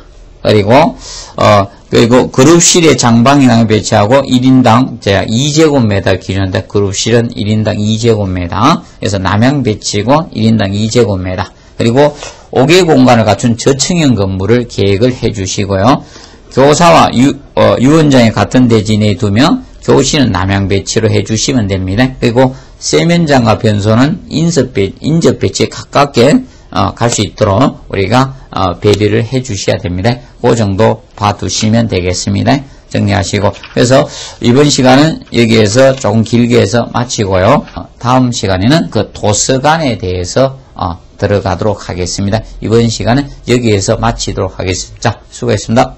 그리고 그룹실에 장방이랑 배치하고 1인당 제가 2제곱미터 기준인데 그룹실은 1인당 2제곱미터. 그래서 남향 배치고 1인당 2제곱미터. 그리고 5개 공간을 갖춘 저층형 건물을 계획을 해 주시고요. 교사와 유원장이 같은 대지내에 두면 교실은 남향 배치로 해 주시면 됩니다. 그리고 세면장과 변소는 인접 배치에 가깝게 갈 수 있도록 우리가 배려를 해 주셔야 됩니다. 그 정도 봐두시면 되겠습니다. 정리하시고. 그래서 이번 시간은 여기에서 조금 길게 해서 마치고요. 다음 시간에는 그 도서관에 대해서 들어가도록 하겠습니다. 이번 시간은 여기에서 마치도록 하겠습니다. 자, 수고했습니다.